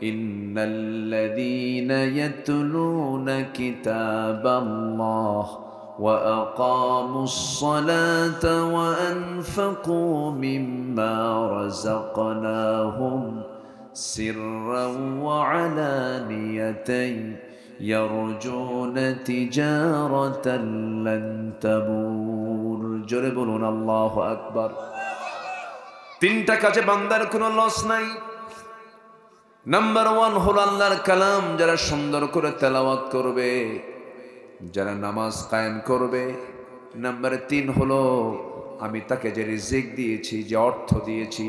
ইন্নাল্লাযীনা ইয়াতলুনা কিতাবাল্লাহ ওয়া আকামুস সালাতা ওয়া আনফাকু মিম্মা রাযাকনাহুম সিররান ওয়া আলানিয়াতান ইয়ারজুনা তিজারাতান লান তাবুর। জোরে বলুন আল্লাহু আকবার। তিনটা কাজে বান্দার কোনো লস নাই। নাম্বার 1 হলো আল্লাহর কালাম যারা সুন্দর করে তেলাওয়াত করবে, যারা নামাজ কায়েম করবে। নাম্বার 3 হলো আমি তাকে যে রিজিক দিয়েছি, যে অর্থ দিয়েছি,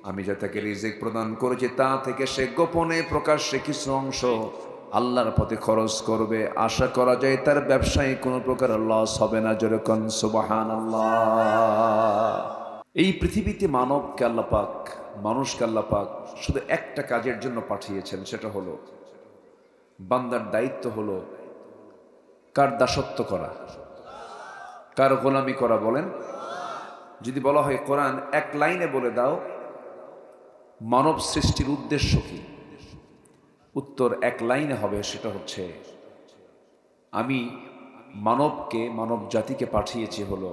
আমি যে তাকে রিজিক প্রদান করেছি তা থেকে সে গোপনে প্রকাশ্যে কিছু অংশ আল্লাহর পথে খরচ করবে। আশা করা যায় তার ব্যবসায় কোনো প্রকার লস হবে না। যেরকম সুবহানাল্লাহ। এই পৃথিবীতে মানবকে আল্লাহ পাক, মানুষকে আল্লাহ পাক শুধু একটা কাজের জন্য পাঠিয়েছেন, সেটা হলো বান্দার দায়িত্ব হলো কার দাসত্ব করা, কার গোলামি করা। বলেন, যদি বলা হয় কোরআন এক লাইনে বলে দাও মানব সৃষ্টির উদ্দেশ্য কি, উত্তর এক লাইনে হবে, সেটা হচ্ছে আমি মানবকে, মানব জাতিকে পাঠিয়েছি হলো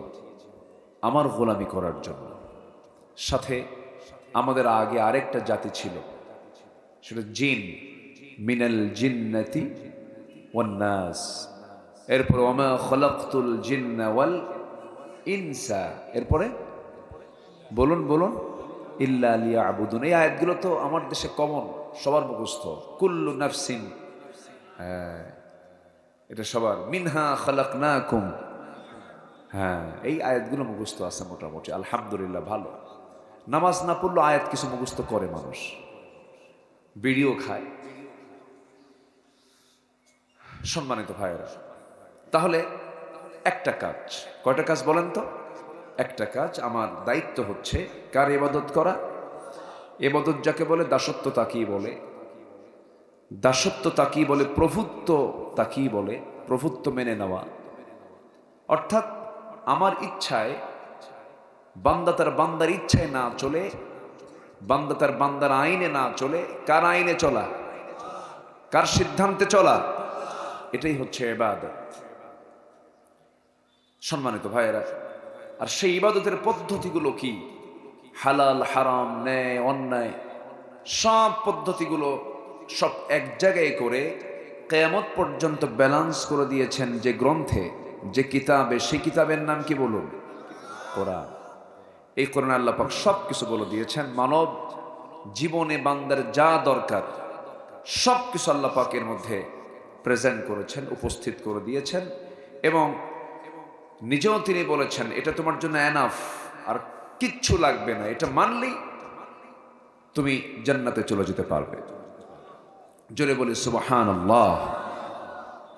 আমার গোলামি করার জন্য। সাথে আমাদের আগে আরেকটা জাতি ছিল, সেটা জিন, মিনাল জিন্নাতি ওয়ান নাস। এরপরে ওমা খলাকতুল জিন্না ওয়াল ইনসা, এরপরে বলুন বলুন ইল্লা লিয়াবুদুন। এই আয়াতগুলো তো আমার দেশে কমন, সবার মুখস্থ। কুল্লু নাফসিন, হ্যাঁ এটা সবার। মিনহা খালাকনাকুম, হ্যাঁ এই আয়াতগুলো মুখস্থ আছে মোটামুটি, আলহামদুলিল্লাহ ভালো। নামাজ না পড়লেও আয়াত কিছু মুখস্থ করে মানুষ, বিড়িও খায়। সম্মানিত ভাইয়েরা, তাহলে একটা কাজ, কয়টা কাজ বলেন তো? একটা কাজ। আমার দায়িত্ব হচ্ছে কার ইবাদত করা। ইবাদত যাকে বলে, দাসত্ব তাকেই বলে। দাসত্ব তাকেই বলে, প্রভুত্ব তাকেই বলে, প্রভুত্ব মেনে নেওয়া। অর্থাৎ আমার ইচ্ছায় বান্দা তার বান্দার ইচ্ছায় না চলে, বান্দা তার বান্দার আইনে না চলে, কার আইনে চলা, কার সিদ্ধান্তে চলা, এটাই হচ্ছে ইবাদত। সম্মানিত ভাইয়েরা, আর সেই ইবাদতের পদ্ধতিগুলো কি? হালাল, হারাম, ন্যায়, অন্যায়, সব পদ্ধতিগুলো সব এক জায়গায় করে কিয়ামত পর্যন্ত ব্যালেন্স করে দিয়েছেন যে গ্রন্থে, যে কিতাবে। সেই কিতাবের নাম কি বলুন? কোরআন। এই কোরআন আল্লাহ পাক সব কিছু বলে দিয়েছেন। মানব জীবনে বান্দার যা দরকার সব কিছু আল্লাহ পাকের মধ্যে প্রেজেন্ট করেছেন, উপস্থিত করে দিয়েছেন। এবং নিজেও তিনি বলেছেন এটা তোমার জন্য এনাফ, আর কিচ্ছু লাগবে না, এটা মানলেই তুমি জান্নাতে চলে যেতে পারবে। জোরে বলি সুবহানাল্লাহ।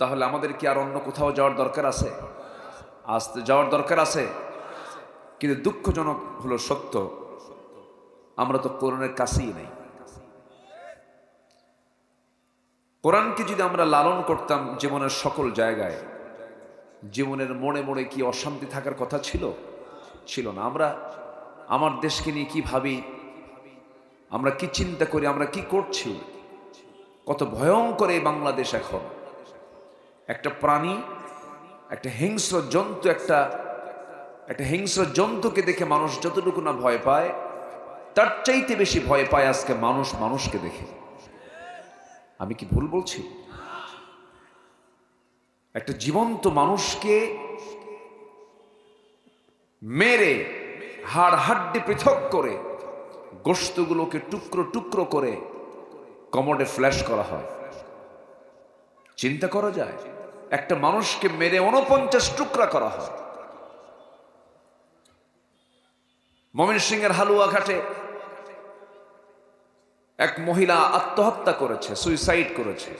তাহলে আমাদের কি আর অন্য কোথাও যাওয়ার দরকার আছে? আসতে যাওয়ার দরকার আছে। কিন্তু দুঃখজনক হলো সত্য, আমরা তো কোরআনের কাছেই নেই। কোরআনকে যদি আমরা লালন করতাম জীবনের সকল জায়গায়, জীবনের মোড়ে মোড়ে কি অশান্তি থাকার কথা ছিল? ছিল না। আমরা আমার দেশকে নিয়ে কি ভাবি, আমরা কি চিন্তা করি, আমরা কি করছি, কত ভয়ঙ্কর এই বাংলাদেশ। এখন একটা প্রাণী, একটা হিংস্র জন্তু, একটা হিংস্র জন্তুকে দেখে মানুষ যতটুকু না ভয় পায়, তার চাইতে বেশি ভয় পায় আজকে মানুষ মানুষকে দেখে। আমি কি ভুল বলছি? একটা জীবন্ত মানুষকে মেরে হাড় হাড্ডি পৃথক করে, গোশতগুলোকে টুকরো টুকরো করে কমোডে ফ্ল্যাশ করা হয়। চিন্তা করা যায়? একটা মানুষকে মেরে 49 টুকরা করা হয়। ময়মনসিংহের হালুয়াঘাটে এক মহিলা আত্মহত্যা করেছে, সুইসাইড করেছে।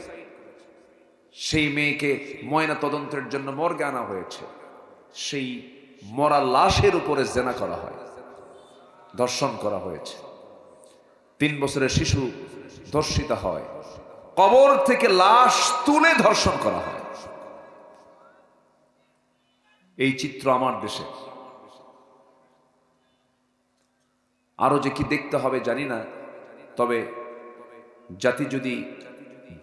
সেই মেয়েকে ময়না তদন্তের জন্য মর্গে আনা হয়েছে। সেই মরা লাশের উপরে জেনা করা হয়, ধর্ষণ করা হয়েছে। 3 বছরের শিশু ধর্ষিত হয়, কবর থেকে লাশ তুলে ধর্ষণ করা হয়। এই চিত্র আমার দেশে। আরো যে কি দেখতে হবে জানি না, তবে জাতি যদি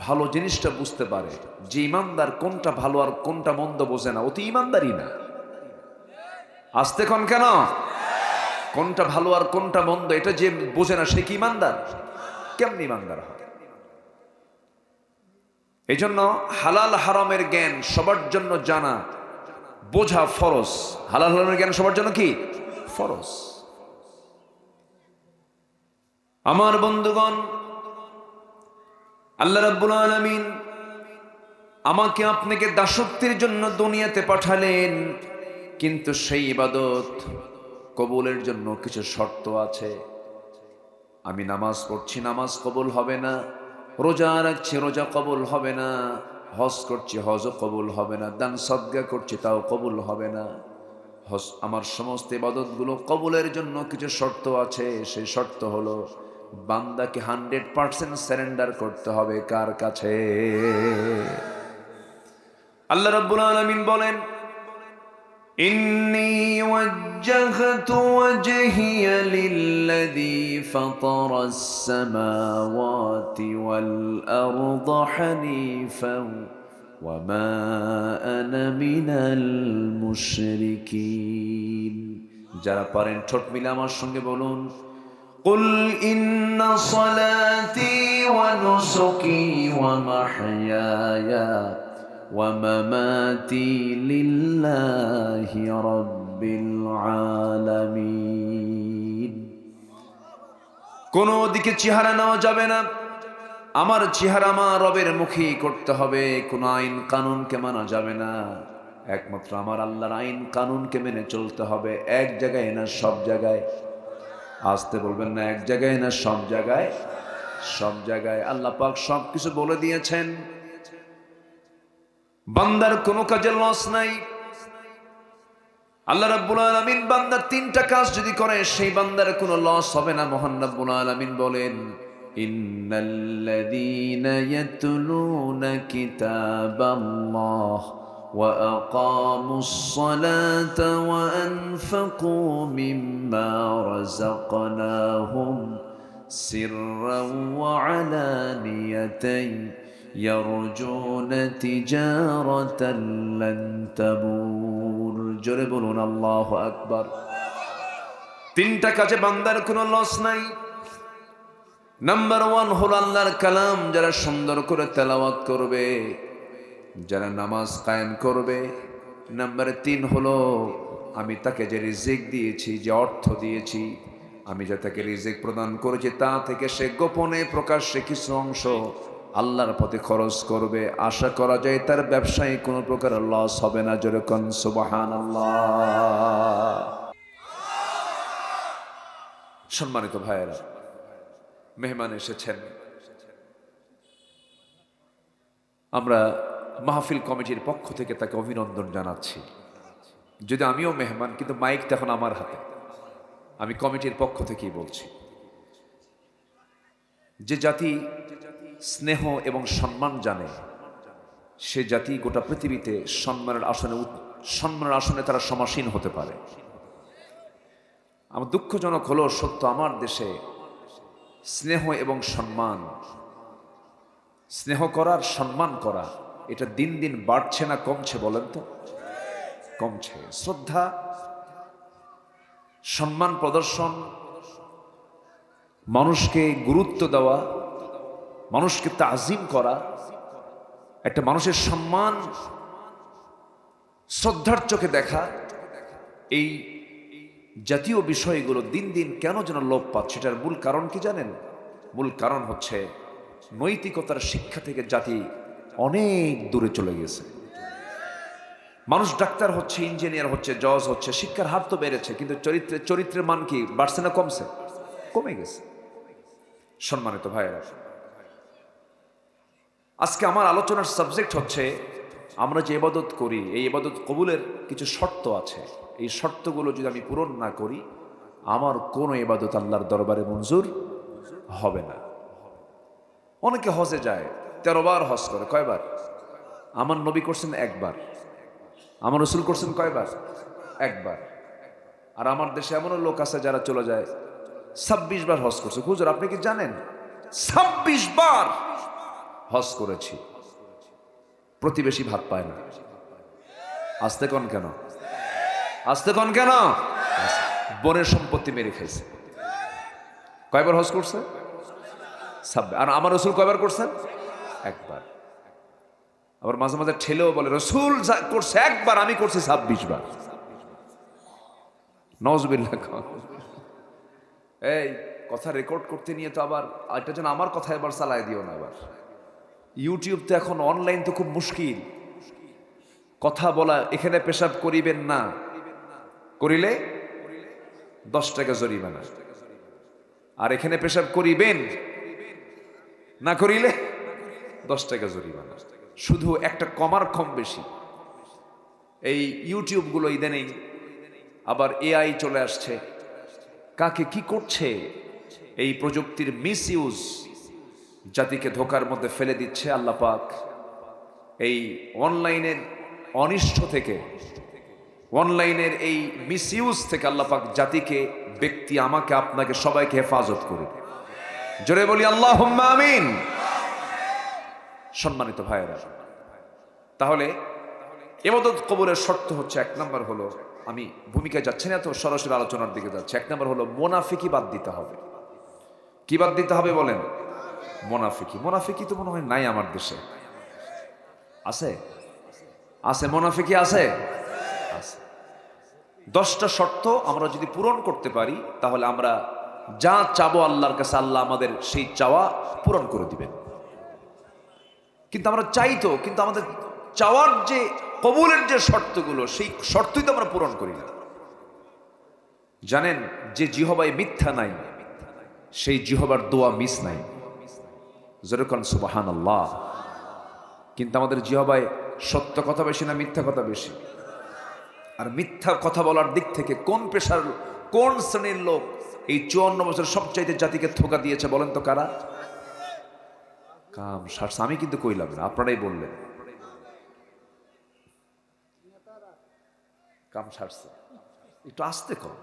ভালো জিনিসটা বুঝতে পারে, যে ইমানদার কোনটা ভালো আর কোনটা মন্দ বোঝে না, অতি ইমানদারই না। আসতে কোন কেন? কোনটা ভালো আর কোনটা মন্দ এটা যে বোঝে না, সে কি ইমানদার? কেমন ইমানদার হয়? এই জন্য হালাল হারামের জ্ঞান সবার জন্য জানা বোঝা ফরজ। হালাল হারামের জ্ঞান সবার জন্য কি ফরজ? আমার বন্ধুগণ, আল্লাহ রাব্বুল আলামিন আমাকে আপনাকে দাসত্বের জন্য দুনিয়াতে পাঠালেন, কিন্তু সেই ইবাদত কবুলের জন্য কিছু শর্ত আছে। আমি নামাজ পড়ছি, নামাজ কবুল হবে না। রোজা রাখছি, রোজা কবুল হবে না। হজ করছি, হজও কবুল হবে না। দান সদকা করছি, তাও কবুল হবে না। হজ আমার সমস্ত ইবাদতগুলো কবুলের জন্য কিছু শর্ত আছে। সেই শর্ত হলো বান্দাকে 100% সারেন্ডার করতে হবে কার কাছে? আল্লাহ রাব্বুল আলামিন বলেন, ইন্নী ওয়াজ্জাহতু ওয়াজহিয়া লিল্লাযী ফাতারাস সামাওয়াতি ওয়াল আরদা হানিফান ওয়া মা আনা মিনাল মুশরিকিন। যারা পারেন ঠোঁট মিলে আমার সঙ্গে বলুন, কুল ইন্না সালাতি ওয়া নুসুকি ওয়া মাহইয়ায়া ومماتي لله رب العالمين। কোনো দিকে চেহারা নেওয়া যাবে না। আমার চেহারা আমার রবের মুখী করতে হবে। কোনো আইন কানুনকে মানা যাবে না। একমাত্র আমার আল্লাহর আইন কানুনকে মেনে চলতে হবে। এক জায়গায় না সব জায়গায়। আসতে বলবেন না, এক জায়গায় না সব জায়গায়। সব জায়গায় আল্লাহ পাক সব কিছু বলে দিয়েছেন। বান্দার কোনো কাজে লস নাই। আল্লাহ রাব্বুল আলামিন বান্দার 3টা কাজ যদি করে, সেই বান্দার কোনো লস হবে না। মহান রাব্বুল আলামিন বলেন, ইন্নাল্লাযীনা ইয়াতলুনা কিতাবাল্লাহ ওয়া আকামুস সালাতা ওয়া আনফাকু মিম্মা রাযাকনাহুম সিররান ওয়া আলানিয়াতান يرجون تجارة لن تبور। জোরে বলুন আল্লাহু আকবার। 3টা কাজে বান্দার কোনো লস নাই। নাম্বার 1 হলো আল্লাহর কালাম যারা সুন্দর করে তেলাওয়াত করবে, যারা নামাজ কায়েম করবে। নাম্বার 3 হলো আমি তাকে যে রিজিক দিয়েছি, যে অর্থ দিয়েছি, আমি যে তাকে রিজিক প্রদান করেছি, তা থেকে সে গোপনে প্রকাশ্যে কিছু অংশ আল্লাহর পথে খরচ করবে। আশা করা যায় তার ব্যবসায় কোনো প্রকার লস হবে না। জোরে কোন সুবহানাল্লাহ। সম্মানিত ভাইয়েরা, মেহমান এসেছেন। আমরা মাহফিল কমিটির পক্ষ থেকে তাকে অভিনন্দন জানাচ্ছি। যদি আমিও মেহমান, কিন্তু মাইক তখন আমার হাতে। আমি কমিটির পক্ষ থেকেই বলছি, যে জাতি স্নেহ এবং সম্মান জানে, সে জাতি গোটা পৃথিবীতে সম্মানের আসনে তারা সমাসীন হতে পারে। আমার দুঃখজনক হলো সত্য, আমার দেশে স্নেহ এবং সম্মান, স্নেহ করার সম্মান করা, এটা দিন দিন বাড়ছে না কমছে? বলেন তো। কমছে। শ্রদ্ধা, সম্মান প্রদর্শন, মানুষকে গুরুত্ব দেওয়া, মানুষকে তাজিম করা, একটা মানুষের সম্মান শ্রদ্ধার চোখে দেখা, এই জাতীয় বিষয়গুলো দিন দিন কেন যেন লোপ পাচ্ছে। এটার মূল কারণ কি জানেন? মূল কারণ হচ্ছে নৈতিকতার শিক্ষা থেকে জাতি অনেক দূরে চলে গেছে। মানুষ ডাক্তার হচ্ছে, ইঞ্জিনিয়ার হচ্ছে, জজ হচ্ছে, শিক্ষার হার তো বেড়েছে, কিন্তু চরিত্রের মান কি বাড়ছে না কমছে? কমে গেছে। সম্মানিত ভাইয়েরা, আজকে আমার আলোচনার সাবজেক্ট হচ্ছে, আমরা যে ইবাদত করি, এই ইবাদত কবুলের কিছু শর্ত আছে। এই শর্তগুলো যদি আমি পূরণ না করি, আমার কোনো ইবাদত আল্লাহর দরবারে মঞ্জুর হবে না। অনেকে হজে যায়, 13 বার হজ করে। কয়বার? আমার নবী করছেন একবার। আমার রাসূল করছেন কয়বার? একবার। আর আমার দেশে এমনও লোক আছে যারা চলে যায় 26 বার হজ করছে। হুজুর আপনি কি জানেন 26 বার হজ করেছি, প্রতিবেশী ভাত পায় না। আসতে কোন কেন, আসতে কোন কেন? বোনের সম্পত্তি মেরে খাইছে। কয়বার হজ করছে? 26। আর আমার রসুল কয়বার করছেন? একবার। আবার মাঝে মাঝে ঠেলেও বলে রসুল করছে একবার, আমি করছি 26 বার। নওয়াজুবিল্লাহ। এই কথা রেকর্ড করতে নিয়ে তো আবার এটা যেন আমার কথা এবার চালায় দিও না। আবার ইউটিউব তো এখন অনলাইন তো খুব মুশকিল। কথা বলা, এখানে পেশাব করিবেন না, করিলে 10 টাকা জরিমানা, আর এখানে পেশাব করিবেন না করিলে 10 টাকা জরিমানা। শুধু একটা কমার কম বেশি। এই ইউটিউব গুলো ইদানিং আবার এআই চলে আসছে, কাকে কি করছে, এই প্রযুক্তির মিস ইউজ জাতিকে ধোকার মধ্যে ফেলে দিচ্ছে। আল্লাহ পাক এই অনলাইনের অনিষ্ট থেকে, অনলাইনের এই মিস ইউজ থেকে আল্লাহ পাক জাতিকে, ব্যক্তি, আমাকে, আপনাকে, সবাইকে হেফাজত করে। জোরে বলি আল্লাহুম্মা আমিন। সম্মানিত ভাইয়েরা, তাহলে ইবাদত কবুলের শর্ত হচ্ছে, 1 নম্বর হলো, আমি ভূমিকায় যাচ্ছি না তো, সরাসরি আলোচনার দিকে যাচ্ছে। 1 নম্বর হলো মুনাফিকি বাদ দিতে হবে। কি বাদ দিতে হবে বলেন? মুনাফিকি। মুনাফিকি তো মনে হয় নাই আমার দেশে। আছে? আছে মুনাফিকি? আছে? আছে। 10টা শর্ত আমরা যদি পূরণ করতে পারি, তাহলে আমরা যা চাবো আল্লাহর কাছে, আল্লাহ আমাদের সেই চাওয়া পূরণ করে দিবেন। কিন্তু আমরা চাই তো, কিন্তু আমাদের চাওয়ার যে কবুলের যে শর্তগুলো, সেই শর্তই তো আমরা পূরণ করি না। জানেন, যে জিহবায় মিথ্যা নাই, সেই জিহবার দোয়া মিস নাই। যেরকম সুবহানাল্লাহ। কিন্তু আমাদের জিহবায় সত্য কথা বেশি না মিথ্যা কথা বেশি? আর মিথ্যা কথা বলার দিক থেকে কোন পেশার, কোন শ্রেণীর লোক এই 54 বছর সবচাইতে জাতিকে ধোঁকা দিয়েছে বলেন তো কারা? কাম সারছে। আমি কিন্তু কইলাম না, আপনারাই বললেন কাম সারছে। একটু আস্তে কর।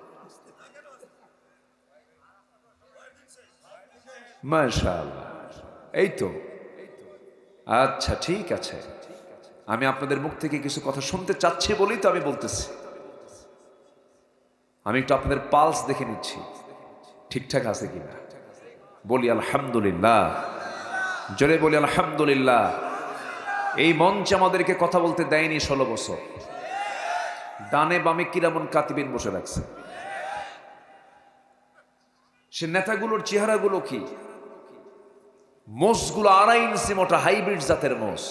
মাশাআল্লাহ। এই তো, আচ্ছা ঠিক আছে। আমি আপনাদের মুখ থেকে কিছু কথা শুনতে চাচ্ছি বলেই তো আমি বলতেছি। আমি একটু আপনাদের পালস দেখে নিচ্ছি, ঠিকঠাক আছে কিনা। বলি আলহামদুলিল্লাহ। জোরে বলি আলহামদুলিল্লাহ। এই মঞ্চ আমাদেরকে কথা বলতে দেয়নি 16 বছর। ডানে বামে কিরামন কাতিবিন বসে রাখছে। সে নেতাগুলোর চেহারাগুলো কি? মোষগুলো 2.5 ইঞ্চি মোটা হাইব্রিড জাতের মোষ।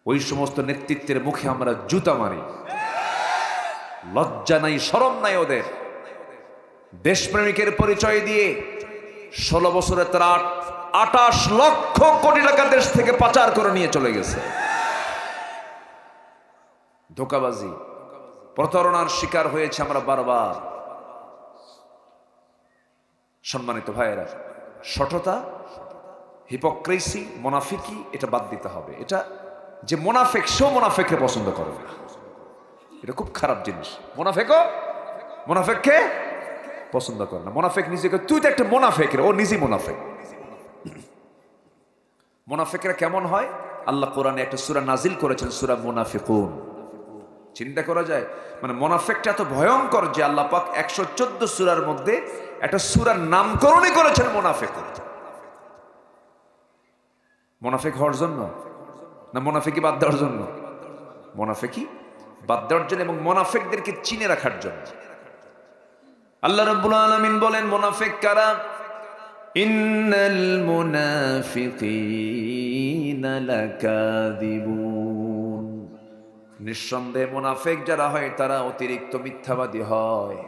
ওই সমস্ত নেতৃত্বের মুখে আমরা জুতা মারি। লজ্জা নাই, শরম নাই ওদের। দেশপ্রেমিকের পরিচয় দিয়ে 16 বছরে তারা 28 লক্ষ কোটি টাকা দেশ থেকে পাচার করে নিয়ে চলে গেছে। ধোঁকাবাজি, প্রতারণার শিকার হয়েছে আমরা বারবার। সম্মানিত ভাইয়েরা, সততা, হিপোক্রেসি, মুনাফিকি, এটা বাদ দিতে হবে। এটা যে মুনাফিক, সেও মুনাফিককে পছন্দ করে না। এটা খুব খারাপ জিনিস। মুনাফিককে পছন্দ করে না। মুনাফিক নিজেকে, তুই তো একটা মুনাফিক রে, ও নিজেই মুনাফিক। মুনাফিকরা কেমন হয়? আল্লাহ কোরআনে একটা সূরা নাজিল করেছেন, সূরা মুনাফিকুন। চিন্তা করা যায়, মানে মুনাফিকটা এত ভয়ঙ্কর যে আল্লাহ পাক 114 সূরার মধ্যে একটা সূরার নামকরণই করেছেন মুনাফিক। মুনাফিক হওয়ার জন্য না মুনাফিকি বাদ দেওয়ার জন্য? মুনাফিকি বাদ দেওয়ার জন্য এবং মুনাফিকদেরকে চিনে রাখার জন্য। আল্লাহ রাব্বুল আলামিন বলেন, মুনাফিক কারা? ইন্নাল মুনাফিকিনা লাকাযিবুন। নিঃসন্দেহে মুনাফিক যারা হয় তারা অতিরিক্ত মিথ্যাবাদী হয়।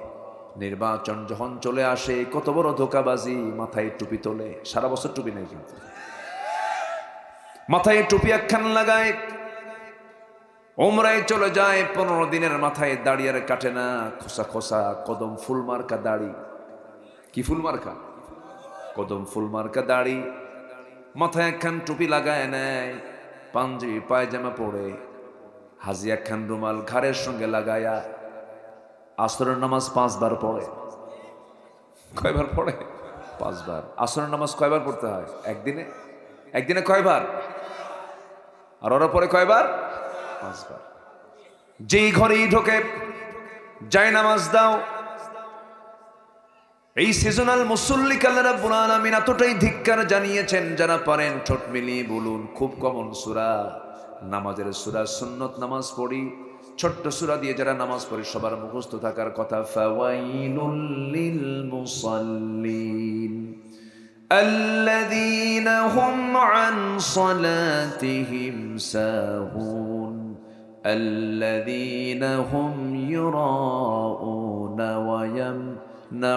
নির্বাচন যখন চলে আসে, কত বড় ধোঁকাবাজি। মাথায় টুপি তোলে, সারা বছর টুপি নেই, কিন্তু মাথায় টুপি একখান লাগায়, উমরায় চলে যায়, 15 দিনের মাথায় দাড়ি আর কাটে না, খোসা খোসা কদম ফুল মার্কা দাড়ি। কি ফুল মার্কা? কদম ফুল মার্কা দাড়ি। মাথায় একখান টুপি লাগায় নেয়, পাঞ্জাবি পায়জামা পরে, হাজি একখান রুমাল ঘাড়ের সঙ্গে লাগায়া আসরের নামাজ 5 বার পড়ে। কয়বার পড়ে? 5 বার। আসরের নামাজ কয়বার পড়তে হয় একদিনে কয়বার? আর ওরা পরে কয়বার? 5 বার। যেই ঘরেই ঢোকে যায় নামাজ দাও। এই সিজনাল মুসল্লিকে আল্লাহ রাব্বুল আলামিন এতটাই ধিক্কার জানিয়েছেন, যারা পারেন ঠোঁট মিলিয়ে বলুন। খুব কমন সূরা, নামাজের সূরা, সুন্নত নামাজ পড়ি, ছোট্ট সূরা দিয়ে যারা নামাজ পড়ি সবার মুখস্থ থাকার কথা। ফাওয়াইলুল লিল মুসাল্লিন আল্লাযীনা হুম আন সালাতিহিম সাহুন আল্লাযীনা হুম ইউরাউনা ওয়া ইয়ামনাউনাল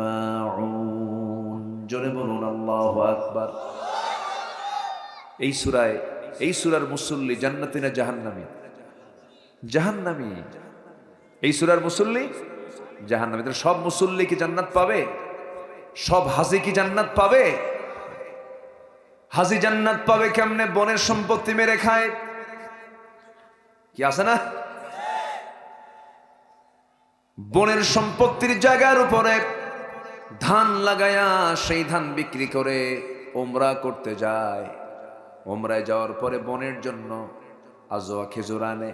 মাউন। জোরে বলুন আল্লাহু আকবার। এই সূরার মুসল্লি জান্নাতি না জাহান্নামী? জাহান্নামী। এই সূরার মুসল্লি জাহান্নামী। তাহলে সব মুসল্লি কি জান্নাত পাবে? সব হাজি কি জান্নাত পাবে? হাজি জান্নাত পাবে কেমনে? বনের সম্পত্তি মেরে খায়, কি আছে না? বনের সম্পত্তির জায়গার উপরে ধান লাগায়া সেই ধান বিক্রি করে ওমরা করতে যায়। ওমরায় যাওয়ার পরে বনের জন্য আজোয়া খেজুর আনে,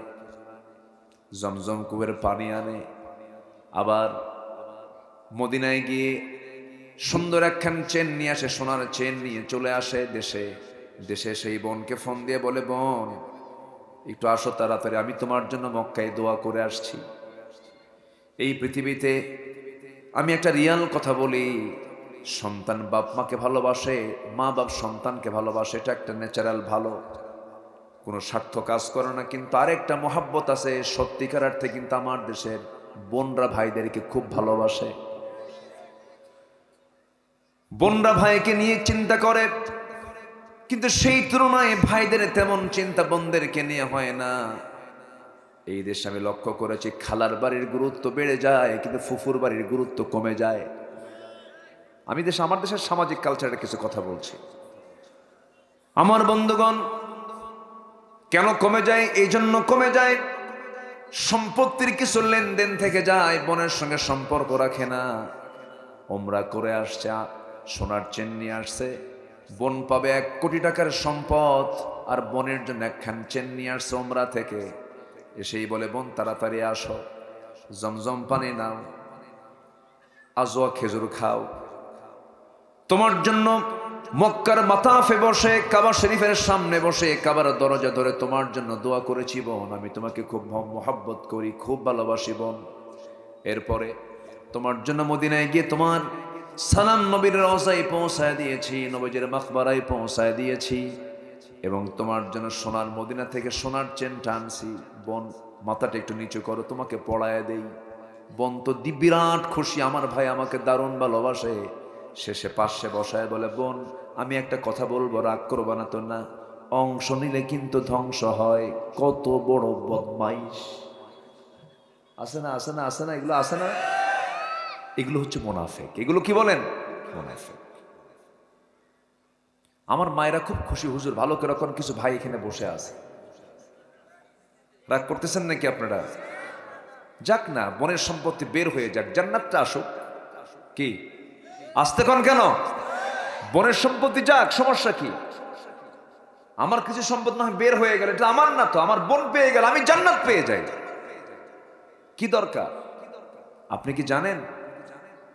জমজম কুবের পানি আনে। আবার মদিনায় গিয়ে সুন্দর একখান চেন নিয়ে আসে, সোনার চেন নিয়ে চলে আসে দেশে। দেশে সেই বোনকে ফোন দিয়ে বলে, বোন একটু আসো তাড়াতাড়ি, আমি তোমার জন্য মক্কায় দোয়া করে আসছি। এই পৃথিবীতে আমি একটা রিয়াল কথা বলি, সন্তান বাপ মাকে ভালোবাসে, মা বাপ সন্তানকে ভালোবাসে, এটা একটা ন্যাচারাল ভালো, কোনো স্বার্থ কাজ করে না। কিন্তু আরেকটা মহাব্বত আছে সত্যিকার অর্থে, কিন্তু আমার দেশের বোনরা ভাইদেরকে খুব ভালোবাসে। বোনরা ভাইকে নিয়ে চিন্তা করে, কিন্তু সেই তুলনায় ভাইদের তেমন চিন্তা বোনদেরকে নিয়ে হয় না। এই দেশে আমি লক্ষ্য করেছি খালার বাড়ির গুরুত্ব বেড়ে যায়, কিন্তু ফুফুর বাড়ির গুরুত্ব কমে যায়। আমার দেশের সামাজিক কালচারের কিছু কথা বলছি। আমার বন্ধুগণ, কেন কমে যায়? এই জন্য কমে যায়, সম্পত্তির কিছু লেনদেন থেকে যায়, বোনের সঙ্গে সম্পর্ক রাখে না। ওমরা করে আসছে, সোনার চেন নিয়ে আসছে, বোন পাবে 1 কোটি টাকার সম্পদ, আর বোনের জন্য একখান চেন নিয়ে আসছে ওমরা থেকে। এসেই বলে, বোন তাড়াতাড়ি আসো, জমজম পানি নাও, আজওয়া খেজুর খাও, তোমার জন্য মক্কার মাতাফে বসে, কাবা শরীফের সামনে বসে, কাবার দরজা ধরে তোমার জন্য দোয়া করেছি বোন, আমি তোমাকে খুব মহব্বত করি, খুব ভালোবাসি বোন। এরপরে তোমার জন্য মদিনায় গিয়ে তোমার সালাম নবীর রওজায় পৌঁছায় দিয়েছি, নবীজির মাকবারায় পৌঁছায় দিয়েছি, এবং তোমার জন্য সোনার মদিনা থেকে সোনার চেন টানছি। বোন মাথাটা একটু নিচু করো, তোমাকে পড়ায় দেই। বোন তো বিরাট খুশি, আমার ভাই আমাকে দারুণ ভালোবাসে। শেষে পাশে বসায় বলে, বোন আমি একটা কথা বলবো, রাগ করবা না তো? না, অংশ নিলে কিন্তু ধ্বংস হয়। কত বড় বদমাইশ! আছে না, আছে না, আছে না, এগুলো আছে না? এগুলো হচ্ছে মুনাফিক। এগুলো কি বলেন? মুনাফিক। আমার মায়েরা খুব খুশি, হুজুর ভালো করে এখন কিছু ভাই এখানে বসে আছে। রাগ করতেছেন নাকি আপনারা? যাক না, বোনের সম্পত্তি বের হয়ে যাক, জান্নাতটা আসুক। কি আসতে কোন কেন? বোনের সম্পত্তি যাক, সমস্যা কি? আমার কিছু সম্পদ না বের হয়ে গেল, এটা আমার না তো, আমার বোন পেয়ে গেল, আমি জান্নাত পেয়ে যাই, কি দরকার? আপনি কি জানেন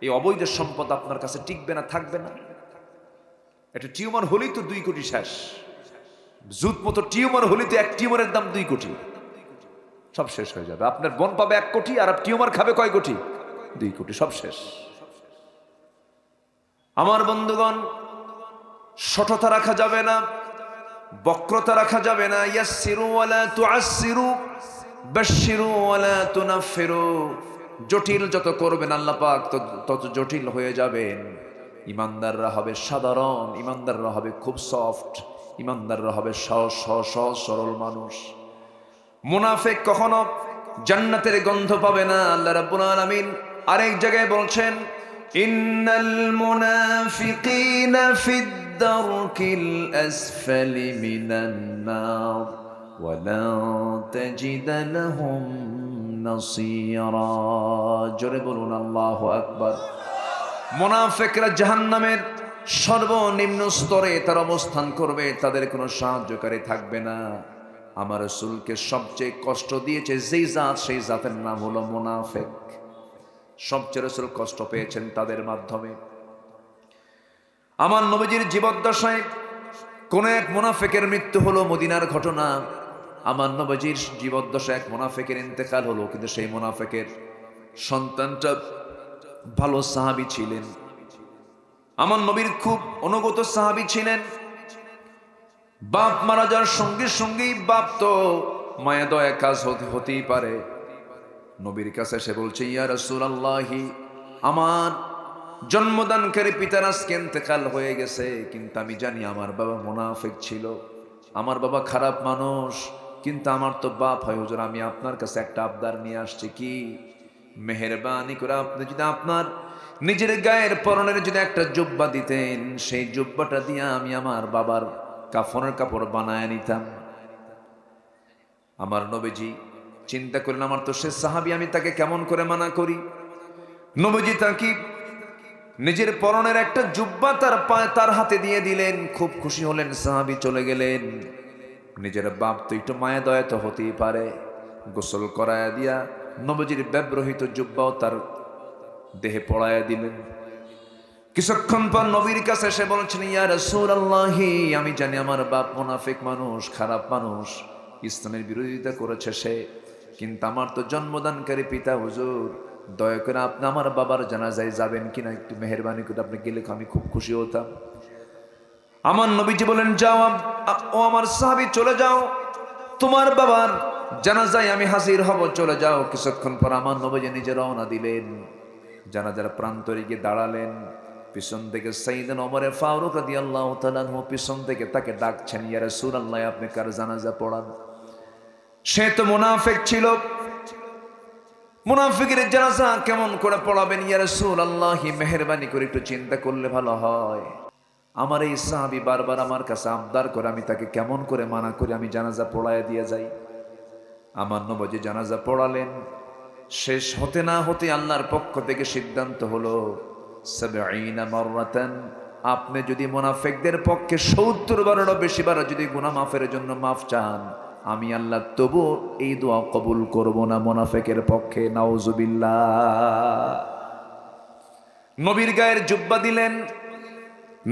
এই অবৈধ সম্পদ আপনার কাছে টিকবে না, থাকবে না? একটা টিউমার হলেই তো 2 কোটি শেষ। জুত মতো টিউমার হলেই তো 1 টিউমারের দাম 2 কোটি, সব শেষ হয়ে যাবে। আপনার বোন পাবে 1 কোটি, আর টিউমার খাবে কয় কোটি? 2 কোটি, সব শেষ। আমার বন্ধুগণ, সঠতা রাখা যাবে না, বক্রতা রাখা যাবে না। ইয়াসসিরু ওয়ালা তুআসসিরু, বাশশিরু ওয়ালা তুনাফফিরু। জটিল যত করবেন আল্লাহ পাক তত জটিল হয়ে যাবেন। ইমানদাররা হবে সাধারণ, ইমানদাররা হবে খুব সফট, ইমানদাররা হবে সহজ সরল মানুষ। মুনাফিক কখনো জান্নাতের গন্ধ পাবে না। আল্লাহ রাব্বুল আলামিন আরেক জায়গায় বলছেন, ইন্নাল মুনাফিকিনা ফিদ দারকিল আসফালি মিনান নার ওয়া লা তাজিদ লাহুম নাসীরা। জোরে বলুন আল্লাহু আকবার। মুনাফিকরা জাহান্নামের সর্বনিম্ন স্তরে তার অবস্থান করবে, তাদের কোনো সাহায্যকারী থাকবে না। আমার রাসূলকে সবচেয়ে কষ্ট দিয়েছে যেই জাত, সেই জাতের নাম হলো মুনাফিক। সবচেয়ে রাসূল কষ্ট পেয়েছেন তাদের মাধ্যমে। আমার নবীজির জীবদ্দশায় কোন এক মুনাফিকের মৃত্যু হলো, মদিনার ঘটনা। আমার নবীজির জীবদ্দশায় এক মুনাফিকের ইন্তেকাল হলো, কিন্তু সেই মুনাফিকের সন্তানটা ভালো সাহাবী ছিলেন, আমার নবীর খুব অনুগত সাহাবী ছিলেন। বাপ মারা যাওয়ার সঙ্গে সঙ্গেই, বাপ তো মায়া দয়া কাজ হতেই পারে, নবীর কাছে সে বলছে, ইয়া রাসূলুল্লাহি, আমার জন্মদানকারী পিতার আজকে ইন্তেকাল হয়ে গেছে, কিন্তু আমি জানি আমার বাবা মুনাফিক ছিল, আমার বাবা খারাপ মানুষ, কিন্তু আমার তো বাপ হয় হুজুর, আমি আপনার কাছে একটা আবদার নিয়ে আসছি। কি? মেহেরবানি করে আপনি যদি আপনার নিজের গায়ের পরনের যদি একটা জুব্বা দিতেন, সেই জুব্বাটা দিয়ে আমি আমার বাবার কাফনের কাপড় বানায় নিতাম। আমার নবীজি চিন্তা করলেন, আমার তো সে সাহাবী, আমি তাকে কেমন করে মানা করি। নবীজি তাকে নিজের পরনের একটা জুব্বা তার হাতে দিয়ে দিলেন। খুব খুশি হলেন, সাহাবী চলে গেলেন। নিজের বাপ তো একটু মায়া দয়া তো হতেই পারে, গোসল করায়া দিয়া নবীজির ব্যবহৃত জুব্বাও তার দেহে পড়ায়া দিলেন। কিছুক্ষণ পর নবীর কাছে এসে বলছেন, ইয়া রাসূলুল্লাহি, আমি জানি আমার বাপ মুনাফিক মানুষ, খারাপ মানুষ, ইসলামের বিরোধিতা করেছে সে, কিন্তু আমার তো জন্মদানকারী পিতা হুজুর, দয়া করে আপনি আমার বাবার জানাজায় যাবেন কিনা, একটু মেহেরবানি করে আপনি গেলে আমি খুব খুশি হতাম। আমার নবীজি বলেন, যাও ও আমার সাহাবী, চলে যাও, তোমার বাবার জানাজায় আমি হাজির হব, চলে যাও। কিছুক্ষণ পর আমার নবীজি নিজে রওনা দিলেন, জানাজার প্রান্তরে গিয়ে দাঁড়ালেন। পিছন থেকে সাইয়েদনা ওমর ফারুক রাদিয়াল্লাহু তাআলা আনহু পিছন থেকে তাকে ডাকছেন, ইয়া রাসূলুল্লাহ, আপনি কার জানাজা পড়ান? সে তো মুনাফিক ছিল, মুনাফিকের জানাজা কেমন করে পড়াবেন ইয়া রাসূলুল্লাহ? মেহেরবানি করে একটু চিন্তা করলে ভালো হয়। আমার এই সাহাবী বারবার আমার কাছে আবদার করে, আমি তাকে কেমন করে মানা করে আমি জানাজা পড়ায় দিয়ে যাই। আমার নবীজি জানাজা পড়ালেন। শেষ হতে না হতে আল্লাহর পক্ষ থেকে সিদ্ধান্ত হলো, ৭০ মাররাতান, আপনি যদি মুনাফিকদের পক্ষে ৭০ বারেরও বেশি বার যদি গুনাহ মাফের জন্য মাফ চান, আমি আল্লাহ তবু এই দোয়া কবুল করব না মুনাফিকের পক্ষে। নাউজুবিল্লাহ। নবীর গায়ের জুব্বা দিলেন,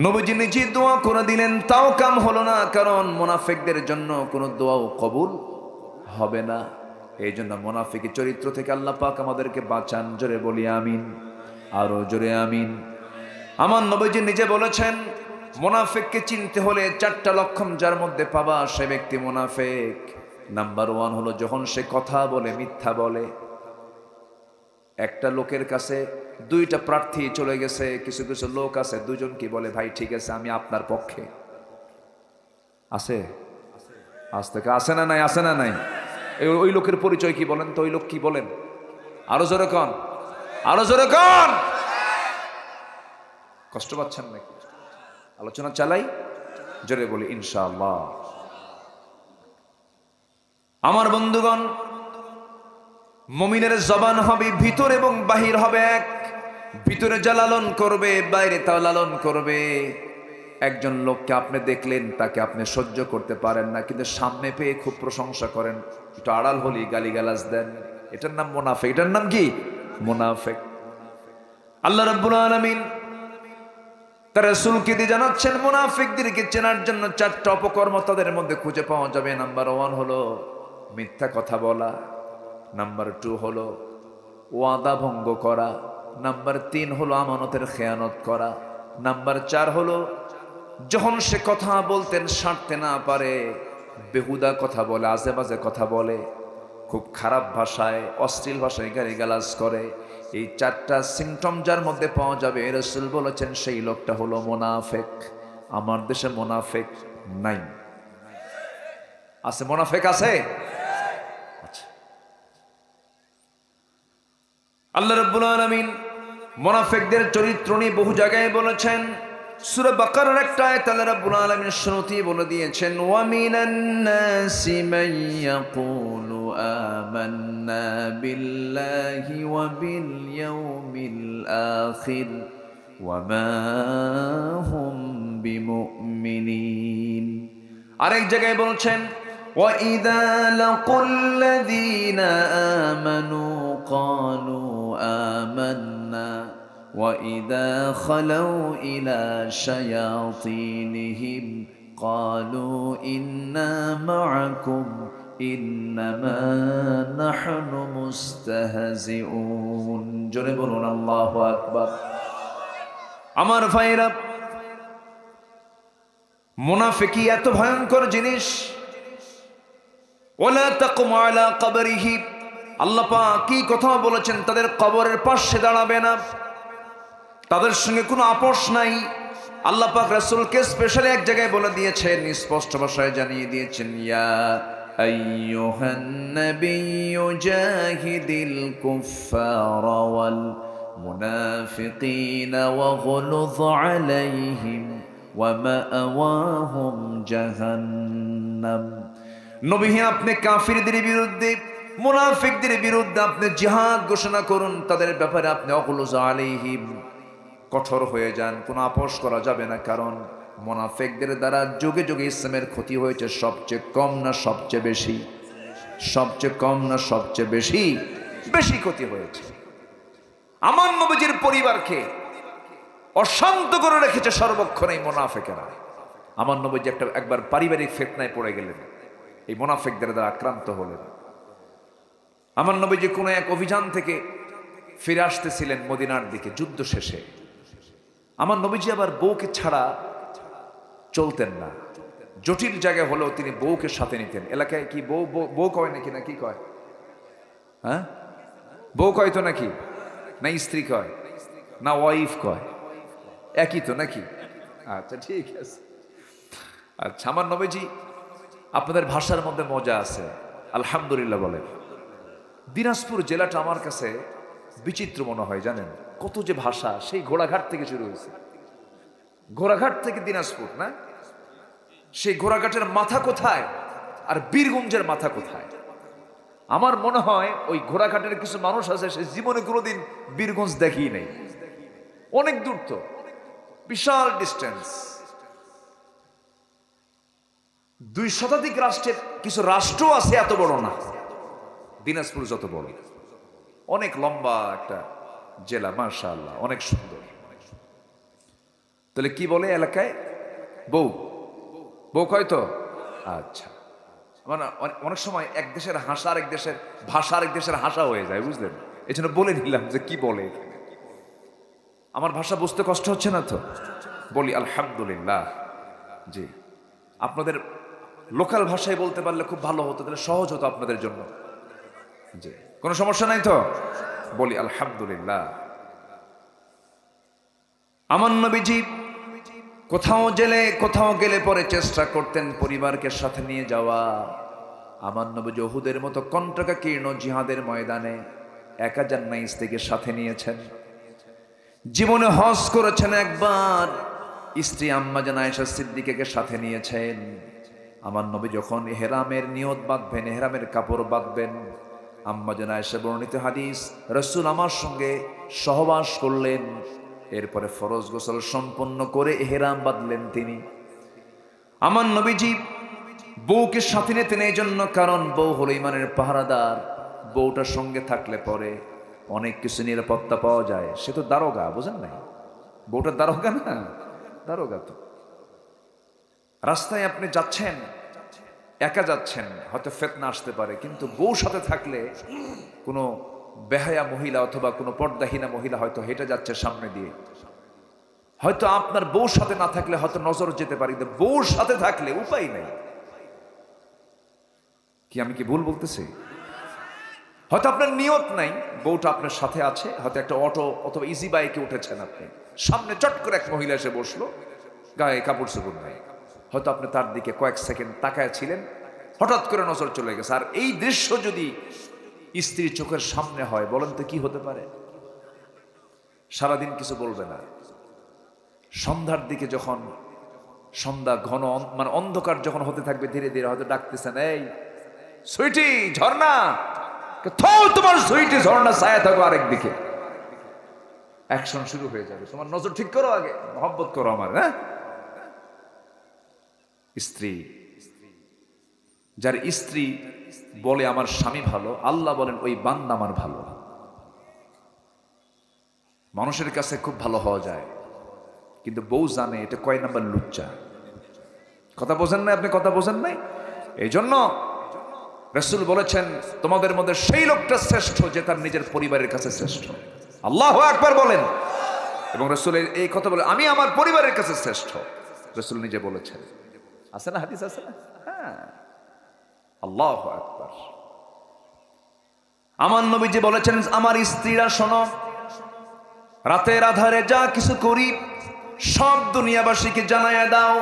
নবীজি নিজে দোয়া করে দিলেন, তাও কাম হলো না, কারণ মুনাফিকদের জন্য কোনো দোয়াও কবুল হবে না। এই জন্য মুনাফিকি চরিত্র থেকে আল্লাহ পাক আমাদেরকে বাঁচান। জোরে বলি আমিন, আরো জোরে আমিন। আমার নবীজি নিজে বলেছেন, মুনাফিককে চিনতে হলে 4টা লক্ষণ যার মধ্যে পাবা, সে ব্যক্তি মুনাফিক। নাম্বার 1 হলো যখন সে কথা বলে মিথ্যা বলে। একটা লোকের কাছে 2টা প্রার্থী চলে গেছে, কিছু কিছু লোক আছে 2জন কি বলে, ভাই ঠিক আছে আমি আপনার পক্ষে। আছে? আজ থেকে আছে না নাই? আছে না নাই? ওই লোকের পরিচয় কি বলেন তো? ওই লোক কি বলেন? আরো জোরে কন, আরো জোরে কন। কষ্ট পাচ্ছেন নাকি? আলোচনা চালাই, জোরে বলি ইনশাআল্লাহ। আমার বন্ধুগণ, মুমিনের জবান হবে ভিতর এবং বাহির হবে এক। ভিতরে যা লালন করবে, বাইরে তা লালন করবে। একজন লোককে আপনি দেখলেন, তাকে আপনি সহ্য করতে পারেন না, কিন্তু সামনে পেয়ে খুব প্রশংসা করেন, একটু আড়াল হলি গালিগালাজ দেন, এটার নাম মুনাফিক। এটার নাম কি? মুনাফিক। আল্লাহ রাব্বুল আলামিন তার রাসূলকে দিয়ে জানাচ্ছেন, মুনাফিকদেরকে চেনার জন্য 4টা অপকর্ম তাদের মধ্যে খুঁজে পাওয়া যাবে। নাম্বার 1 হলো মিথ্যা কথা বলা, নাম্বার 2 হলো ওয়াদা ভঙ্গ করা, নাম্বার 3 হলো আমানতের খেয়ানত করা, নাম্বার 4 হলো যখন সে কথা বলতেন সারতে না পারে, বেহুদা কথা বলে, আজে বাজে কথা বলে, খুব খারাপ ভাষায়, অশ্লীল ভাষায় গালিগালাজ করে। এই 4টা সিমটম যার মধ্যে পাওয়া যাবে, রাসূল বলেছেন সেই লোকটা হলো মুনাফিক। আমার দেশে মুনাফিক নাই। আছে? মুনাফিক আছে? আচ্ছা। আল্লাহ রাব্বুল আলামিন মুনাফিকদের চরিত্র নিয়ে বহু জায়গায় বলেছেন। সূরা বাকারার একটা আয়াত আল্লাহ রাব্বুল আলামিন শুরুতেই বলে দিয়েছেন, ওয়া মিনান নাসি মান ইয়াকুলু আমান্না বিল্লাহি ওয়া বিল ইয়াউমিল আখির وما هم بمؤمنين আরেক জায়গায় বলছেন وإذا لقوا الذين آمنوا قالوا آمنا وإذا خلوا إلى شياطينهم قالوا إنا معكم إنما نحن مستهزئون জোরে বলুন আল্লাহু আকবার আমার ভাইরা মুনাফিকি এত ভয়ঙ্কর জিনিস ওয়ালা তাকুম আলা কবরিহি আল্লাহ পাক কি কথা বলেছেন তাদের কবরের পাশে দাঁড়াবে না তাদের সঙ্গে কোনো আপোষ নাই আল্লাহ পাক রাসূলকে স্পেশালি এক জায়গায় বলে দিয়েছেন স্পষ্ট ভাষায় জানিয়ে দিয়েছেন ইয়া আইয়ুহান নাবিয়্যু জাহিদিল কুফফারা ওয়াল মুনাফিকিনা ওয়াগলুয আলাইহিম ওয়া মাআওয়াহুম জাহান্নাম নবী হে আপনি কাফিরদের বিরুদ্ধে মুনাফিকদের বিরুদ্ধে আপনি জিহাদ ঘোষণা করুন তাদের ব্যাপারে আপনি ওয়াগলুয আলাইহিম কঠোর হয়ে যান কোনো আপোষ করা যাবে না কারণ মুনাফিকদের দ্বারা যুগে যুগে ইসলামের ক্ষতি হয়েছে সবচেয়ে কম না সবচেয়ে বেশি সবচেয়ে কম না সবচেয়ে বেশি বেশি ক্ষতি হয়েছে আমার নবীজির পরিবারকে অশান্ত করে রেখেছে সর্বক্ষণ এই মুনাফিকেরা আমার নবীজি একবার পারিবারিক ফিতনায় পড়ে গেলেন এই মুনাফিকদের দ্বারা আক্রান্ত হলেন আমার নবীজি কোনো এক অভিযান থেকে ফিরে আসতেছিলেন মদিনার দিকে যুদ্ধ শেষে আমার নবীজি আবার বউকে ছাড়া চলতেন না জটিল জায়গা হলেও তিনি বউকে সাথে নিতেন এলাকায় কি বউ কয় নাকি না কি কয় হ্যাঁ বউ কয় তো নাকি না স্ত্রী কয় না ওয়াইফ কয় একই তো নাকি আচ্ছা ঠিক আছে আচ্ছা আমার নবীজি আপনাদের ভাষার মধ্যে মজা আছে আলহামদুলিল্লাহ বলেন দিনাজপুর জেলাটা আমার কাছে বিচিত্র মনে হয় জানেন কত যে ভাষা সেই ঘোড়াঘাট থেকে শুরু হয়েছে ঘোড়াঘাট থেকে দিনাজপুর না সেই ঘোড়াঘাটের মাথা কোথায় আর বীরগঞ্জের মাথা কোথায় আমার মনে হয় ওই ঘোড়াঘাটের কিছু মানুষ আছে সে জীবনে কোনোদিন বীরগঞ্জ দেখেই নাই অনেক দূর তো বিশাল ডিস্টেন্স 2 শতাধিক রাষ্ট্রের কিছু রাষ্ট্র আছে এত বড় না দিনাজপুর যত বড় অনেক লম্বা একটা জেলা মাশাআল্লাহ অনেক সুন্দর তাহলে কি বলে এলাকায় বউ বউ কয় তো আচ্ছা মানে অনেক সময় এক দেশের হাসা আরেক দেশের ভাষা আরেক দেশের হাসা হয়ে যায় বুঝলেন এই জন্য বলে নিলাম যে কি বলে আমার ভাষা বুঝতে কষ্ট হচ্ছে না তো বলি আলহামদুলিল্লাহ জি আপনাদের লোকাল ভাষায় বলতে পারলে খুব ভালো হতো তাহলে সহজ হতো আপনাদের জন্য জি কোনো সমস্যা নাই তো বলি আলহামদুলিল্লাহ আমার নবীজি কোথাও গেলে পরে চেষ্টা করতেন পরিবারকে সাথে নিয়ে যাওয়া আমার নবীজি উহুদের মতো কণ্টকাকীর্ণ জিহাদের ময়দানে একা যান না স্ত্রীকে সাথে নিয়েছেন জীবনে হজ করেছেন একবার স্ত্রী আম্মা জান আয়েশা সিদ্দিকাকে সাথে নিয়েছেন আমার নবী যখন ইহরামের নিয়ত বাঁধবেন ইহরামের কাপড় বাঁধবেন আম্মা জান আয়েশা বর্ণিত হাদিস রাসূল আমার সঙ্গে সহবাস করলেন এরপরে ফরজ গোসল সম্পন্ন করে ইহরাম বাঁধলেন তিনি আমার নবীজি বউকে সাথে নিতেন এই জন্য কারণ বউ হলো ইমানের পাহারাদার বউটার সঙ্গে থাকলে পরে অনেক কিছু নিরাপত্তা পাওয়া যায় সে তো দারোগা বুঝেন নাই বউটা দারোগা না দারোগা তো রাস্তায় আপনি যাচ্ছেন একা যাচ্ছেন হয়তো ফিতনা আসতে পারে কিন্তু বউ সাথে থাকলে কোনো বেহায়া মহিলা অথবা কোনো পর্দাহীনা মহিলা হয়তো হেঁটে যাচ্ছে সামনে দিয়ে হয়তো আপনার বউর সাথে না থাকলে হয়তো নজর যেতে পারি কিন্তু বউর সাথে থাকলে উপায় নেই কি আমি কি ভুল বলতেছি হয়তো আপনার নিয়ত নাই বউটা আপনার সাথে আছে হয়তো একটা অটো অথবা ইজি বাইকে উঠেছেন আপনি সামনে চট করে এক মহিলা এসে বসলো গায়ে কাপড় চোপড় নাই হয়তো আপনি তার দিকে কয়েক সেকেন্ড তাকায় ছিলেন হঠাৎ করে নজর চলে গেছে আর এই দৃশ্য যদি স্ত্রীর চোখের সামনে হয় বলেন তো কি হতে পারে সারাদিন কিছু বলবে না সন্ধ্যার দিকে যখন সন্ধ্যা ঘন মানে অন্ধকার যখন হতে থাকবে ধীরে ধীরে হয়তো ডাকতেছেন এই সুইটি ঝর্ণা তোমার সুইটি ঝর্ণা ছায়া থাকো আরেক দিকে অ্যাকশন শুরু হয়ে যাবে। তোমার নজর ঠিক করো, আগে মহব্বত করো আমার। হ্যাঁ, স্ত্রী, যার স্ত্রী বলে আমার স্বামী ভালো, আল্লাহ বলেন ওই বান্দা আমার ভালো। মানুষের কাছে খুব ভালো হওয়া যায়, কিন্তু বউ জানে এটা কয় নাম্বার লুচ্চা। কথা বোঝেন নাই আপনি? কথা বোঝেন নাই? এই জন্য রাসূল বলেছেন তোমাদের মধ্যে সেই লোকটা শ্রেষ্ঠ যে তার নিজের পরিবারের কাছে শ্রেষ্ঠ। আল্লাহু আকবার বলেন। এবং রাসূল এই কথা বলে আমি আমার পরিবারের কাছে শ্রেষ্ঠ, রাসূল নিজে বলেছেন। আছে না হাদিস? আছে না? হ্যাঁ, আল্লাহু আকবার। আমার নবীজি বলেছেন আমার স্ত্রীরা শোনো, রাতের আধারে যা কিছু করি সব দুনিয়াবাসীকে জানাইয়া দাও।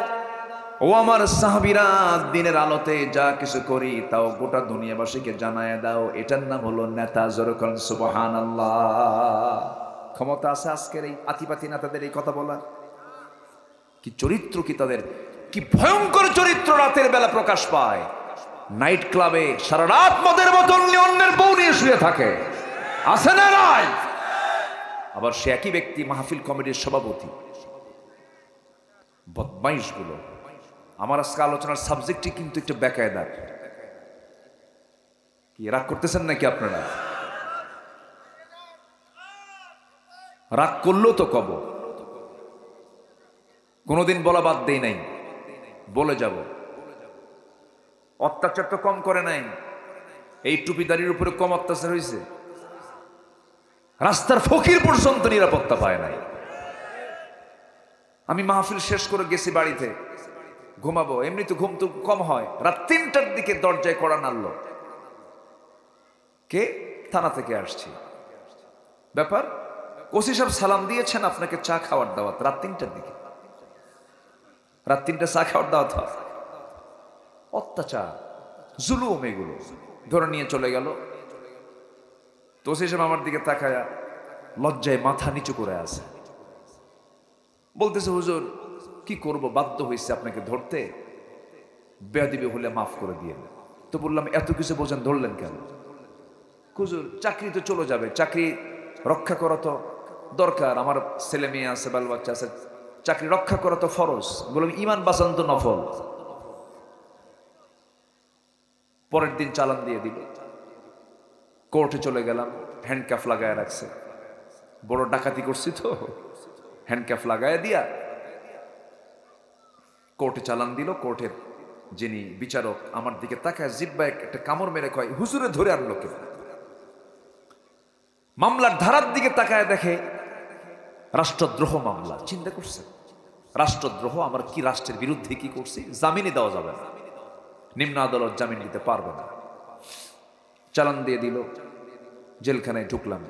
ও আমার সাহাবীরা, দিনের আলোতে যা কিছু করি তাও গোটা দুনিয়াবাসীকে জানাইয়া দাও। এটার নাম হলো নেতা। জোরে বলেন সুবহানাল্লাহ। ক্ষমতা আছে আজকের এই আতিপাতি নেতাদের এই কথা বলা? কি চরিত্র, কি তাদের কি ভয়ঙ্কর চরিত্র রাতের বেলা প্রকাশ পায়। নাইট ক্লাবে সারা রাত মদের বোতল নিয়ে অন্যের বউ নিয়ে শুয়ে থাকে, আছে না নাই? আবার সে একই ব্যক্তি মাহফিল কমিটির সভাপতি। বদমাইশ গুলো। আমার আজকে আলোচনার সাবজেক্টই কিন্তু একটু বেকায়দার। কি রাগ করতেছেন নাকি আপনারা? রাগ করলেও তো কব, কোনোদিন বলা বাদ দেই নাই, বলে যাব। অত্যাচার তো কম করে নাই, এই টুপিদারির উপরে কম অত্যাচার হয়েছে? রাস্তার ফকির পর্যন্ত নিরাপত্তা পায় নাই। আমি মাহফিল শেষ করে গেছি বাড়িতে ঘুমাবো, এমনি তো ঘুম তো কম হয়, রাত 3টার দিকে দরজায় কড়া নাড়ল। কে? থানা থেকে আসছি। ব্যাপার? ওসি সাহেব সালাম দিয়েছেন আপনাকে চা খাওয়ার দাওয়াত। রাত 3টার দিকে, রাত 3টা চা খাওয়ার দাওয়াত হয়? অত্যাচার, জুলুম, এগুলো ধরে নিয়ে চলে গেল। তো ওসি সাহেব আমার দিকে তাকায়া লজ্জায় মাথা নিচু করে আছে, বলতেছে হুজুর কি করব, বাধ্য হয়েছে আপনাকে ধরতে, বেয়াদবি হলে মাফ করে দিয়ে। তো বললাম এত কিছু বোঝেন, ধরলেন কেন? হুজুর চাকরি তো চলে যাবে, চাকরি রক্ষা করা তো দরকার, আমার ছেলে মেয়ে আছে, বাল বাচ্চা আছে, চাকরি রক্ষা করা তো ফরজ। বললাম ইমান বাঁচান তো নফল। পরের দিন চালান দিয়ে দিল। কোর্টে চলে গেলাম, হ্যান্ডকাফ লাগায় রাখছে, বড় ডাকাতি করছি তো, হ্যান্ডকাফ লাগায় দিয়া কোর্টে চালান দিল। কোর্টের যিনি বিচারক আমার দিকে তাকায় জিব্বায় একটা কামড় মেরে কয় হুজুরে ধরে আনলো কে? মামলার ধারার দিকে তাকায় দেখে রাষ্ট্রদ্রোহ মামলা। চিন্তা করছে রাষ্ট্রদ্রোহ, আমার কি রাষ্ট্রের বিরুদ্ধে কি করছি? জামিনই দেওয়া যাবে না, নিম্ন আদালত জামিন দিতে পারবে না। চালান দিয়ে দিল, জেলখানায় ঢুকলাম।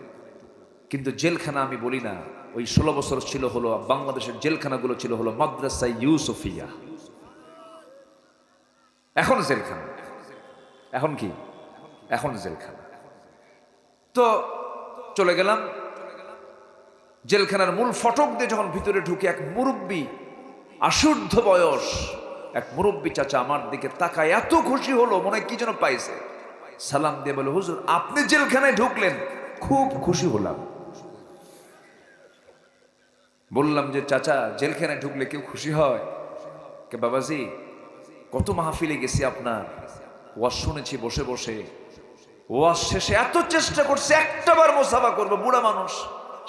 কিন্তু জেলখানা আমি বলি না, ওই 16 বছর ছিল হলো বাংলাদেশের জেলখানাগুলো ছিল হলো মাদ্রাসা ইউসুফিয়া। এখন জেলখানা, এখন কি? এখন জেলখানা। তো চলে গেলাম জেলখানার মূল ফটক দিয়ে। যখন ভিতরে ঢুকে এক মুরব্বী, আশুদ্ধ বয়স এক মুরব্বী চাচা আমার দিকে তাকায়, এত খুশি হলো মনে হয় কি যেন পাইছে। সালাম দিয়ে বলে হুজুর আপনি জেলখানায় ঢুকলেন, খুব খুশি হলাম। বললাম যে চাচা জেলখানায় ঢুকলে কেউ খুশি হয়? কে বাবাজি কত মাহফিলে গেছি আপনার, ওয়াজ শুনেছি বসে বসে, ওয়াজ শেষে এত চেষ্টা করছে একটাবার মুসাফা করবো, বুড়া মানুষ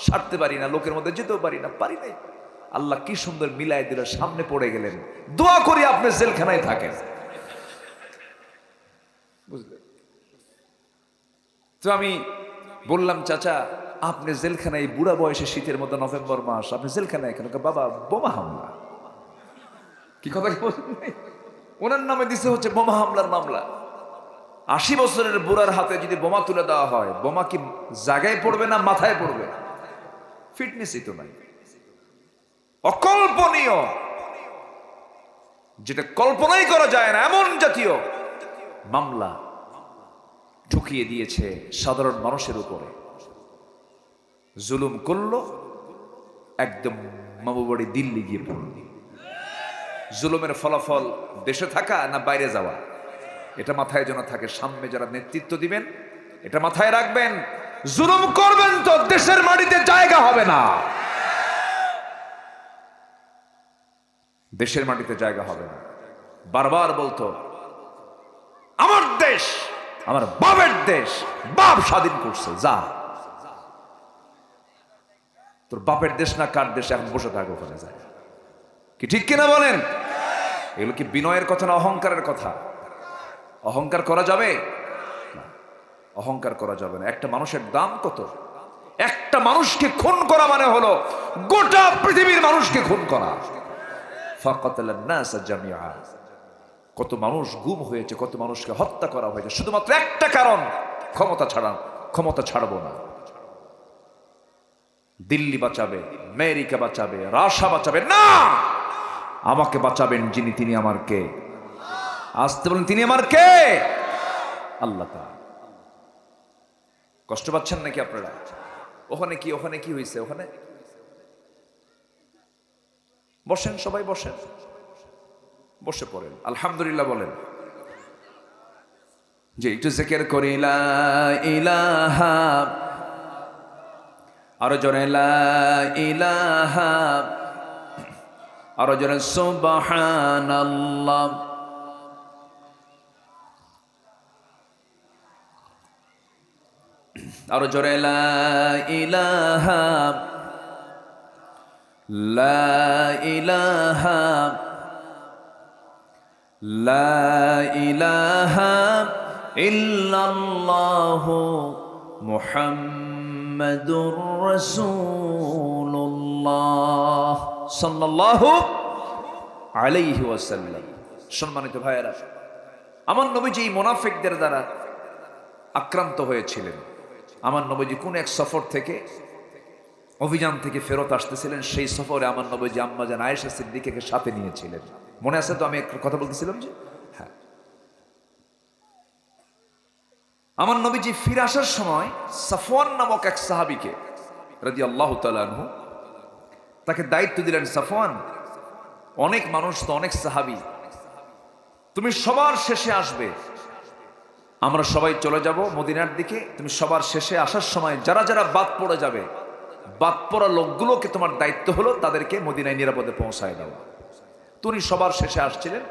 সারতে পারি না, লোকের মধ্যে যেতেও পারি না, পারি নাই। আল্লাহ কি সুন্দর মিলাই দিল, সামনে পড়ে গেলেন। দোয়া করি আপনি জেলখানায় থাকেন। বুঝলেন? তো আমি বললাম চাচা আপনি জেলখানায়, বুড়া বয়সে শীতের মধ্যে নভেম্বর মাস, আপনি জেলখানায় কেন? বাবা বোমা হামলা। কি কথা বলছেন? ওনার নামে দিছে হচ্ছে বোমা হামলার মামলা। 80 বছরের বুড়ার হাতে যদি বোমা তুলে দেওয়া হয়, বোমা কি জায়গায় পড়বে না মাথায় পড়বে? ফিটনেসই তো নাই। অকল্পনীয়, যেটা কল্পনাই করা যায় না, এমন জাতীয় মামলা ঢুকিয়ে দিয়েছে সাধারণ মানুষের উপরে। জুলুম করলো, একদম মামুবাড়ি দিল্লি গিয়ে পড়ল। জুলুমের ফলাফল দেশে থাকা না বাইরে যাওয়া, এটা মাথায় যেন থাকে। সামনে যারা নেতৃত্ব দিবেন এটা মাথায় রাখবেন, জুলুম করবেন তো দেশের মাটিতে জায়গা হবে না, দেশের মাটিতে জায়গা হবে না। বারবার বলতো আমার দেশ আমার বাপের দেশ, বাপ স্বাধীন করছে, যা তোর বাপের দেশ না কার দেশ, এখন বসে থাকো ওখানে যায়। কি ঠিক কিনা বলেন? এগুলো কি বিনয়ের কথা না অহংকারের কথা? অহংকার করা যাবে না, অহংকার করা যাবে না। একটা মানুষের দাম কত? একটা মানুষকে খুন করা মানে হলো গোটা পৃথিবীর মানুষকে খুন করা। ফাকাতালান নাস জামিআ, কত মানুষ গুম হয়েছে, কত মানুষকে হত্যা করা হয়েছে শুধুমাত্র একটা কারণ, ক্ষমতা ছাড়বো না। দিল্লি বাঁচাবে, আমেরিকা বাঁচাবে, রাশিয়া বাঁচাবে না, আমাকে বাঁচাবেন যিনি, তিনি আমার কে? আসতে বলেন, তিনি আমার কে? আল্লাহ তাআলা। কষ্ট পাচ্ছেন নাকি আপনারা? ওখানে কি হয়েছে? ওখানে বসেন, সবাই বসেন, বসে পড়েন, আলহামদুলিল্লাহ বলেন। যে একটু জিকির করি লা ইলাহা, আরো জোরে লা ইলাহা, আরো জোরে সুবহানাল্লাহ, আরো জোরে লা ইলাহা, লা ইলাহা, লা ইলাহা ইল্লাল্লাহু মুহাম্মাদুর রাসূলুল্লাহ সাল্লাল্লাহু আলাইহি ওয়াসাল্লাম। সম্মানিত ভাইয়েরা, আমার নবীজি মুনাফিকদের দ্বারা আক্রান্ত হয়েছিলেন। আমার নবীজি কোন এক সফর থেকে, অভিযান থেকে ফেরত আসতেছিলেন। সেই সফরে আমার নবীজি আম্মা জান আয়েশা সিদ্দিকাকে সাথে নিয়েছিলেন। মনে আছে তো? আমি একটা কথা বলতেছিলাম যে হ্যাঁ, আমার নবীজি ফিরে আসার সময় সাফওয়ান নামক এক সাহাবীকে রাদিয়াল্লাহু তাআলা আনহু তাকে দায়িত্ব দিলেন, সাফওয়ান, অনেক মানুষ তো, অনেক সাহাবী, তুমি সবার শেষে আসবে, আমরা সবাই চলে যাব মদিনার দিকে, তুমি সবার শেষে আসার সময় যারা যারা বাদ পড়ে যাবে, বাদ পড়া লোকগুলোকে তোমার দায়িত্ব হলো তাদেরকে মদিনায় নিরাপদে পৌঁছায় দেওয়া। তুমি সবার শেষে আসছিলেন,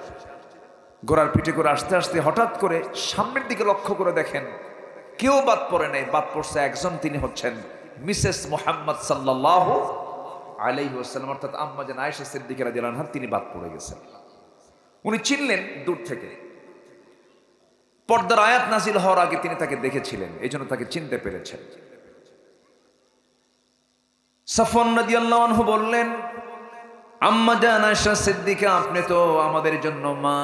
ঘোড়ার পিঠে করে আসতে আসতে হঠাৎ করে সামনের দিকে লক্ষ্য করে দেখেন কেউ বাদ পড়ে নাই, বাদ পড়ছে একজন, তিনি হচ্ছেন মিসেস মুহাম্মদ সাল্লাল্লাহু আলাইহি ওয়াসাল্লাম, অর্থাৎ আম্মা জান আয়েশা সিদ্দিকা রাদিয়াল্লাহু আনহা, তিনি বাদ পড়ে গেছেন। উনি চিনলেন দূর থেকে, পর্দার আয়াত নাজিল হওয়ার আগে তিনি তাকে দেখেছিলেন, এই জন্য তাকে চিনতে পেরেছেন। সাফওয়ান রাদিয়াল্লাহু আনহু বললেন, আম্মা জান আয়েশা সিদ্দিকা, আপনি তো আমাদের জন্য মা,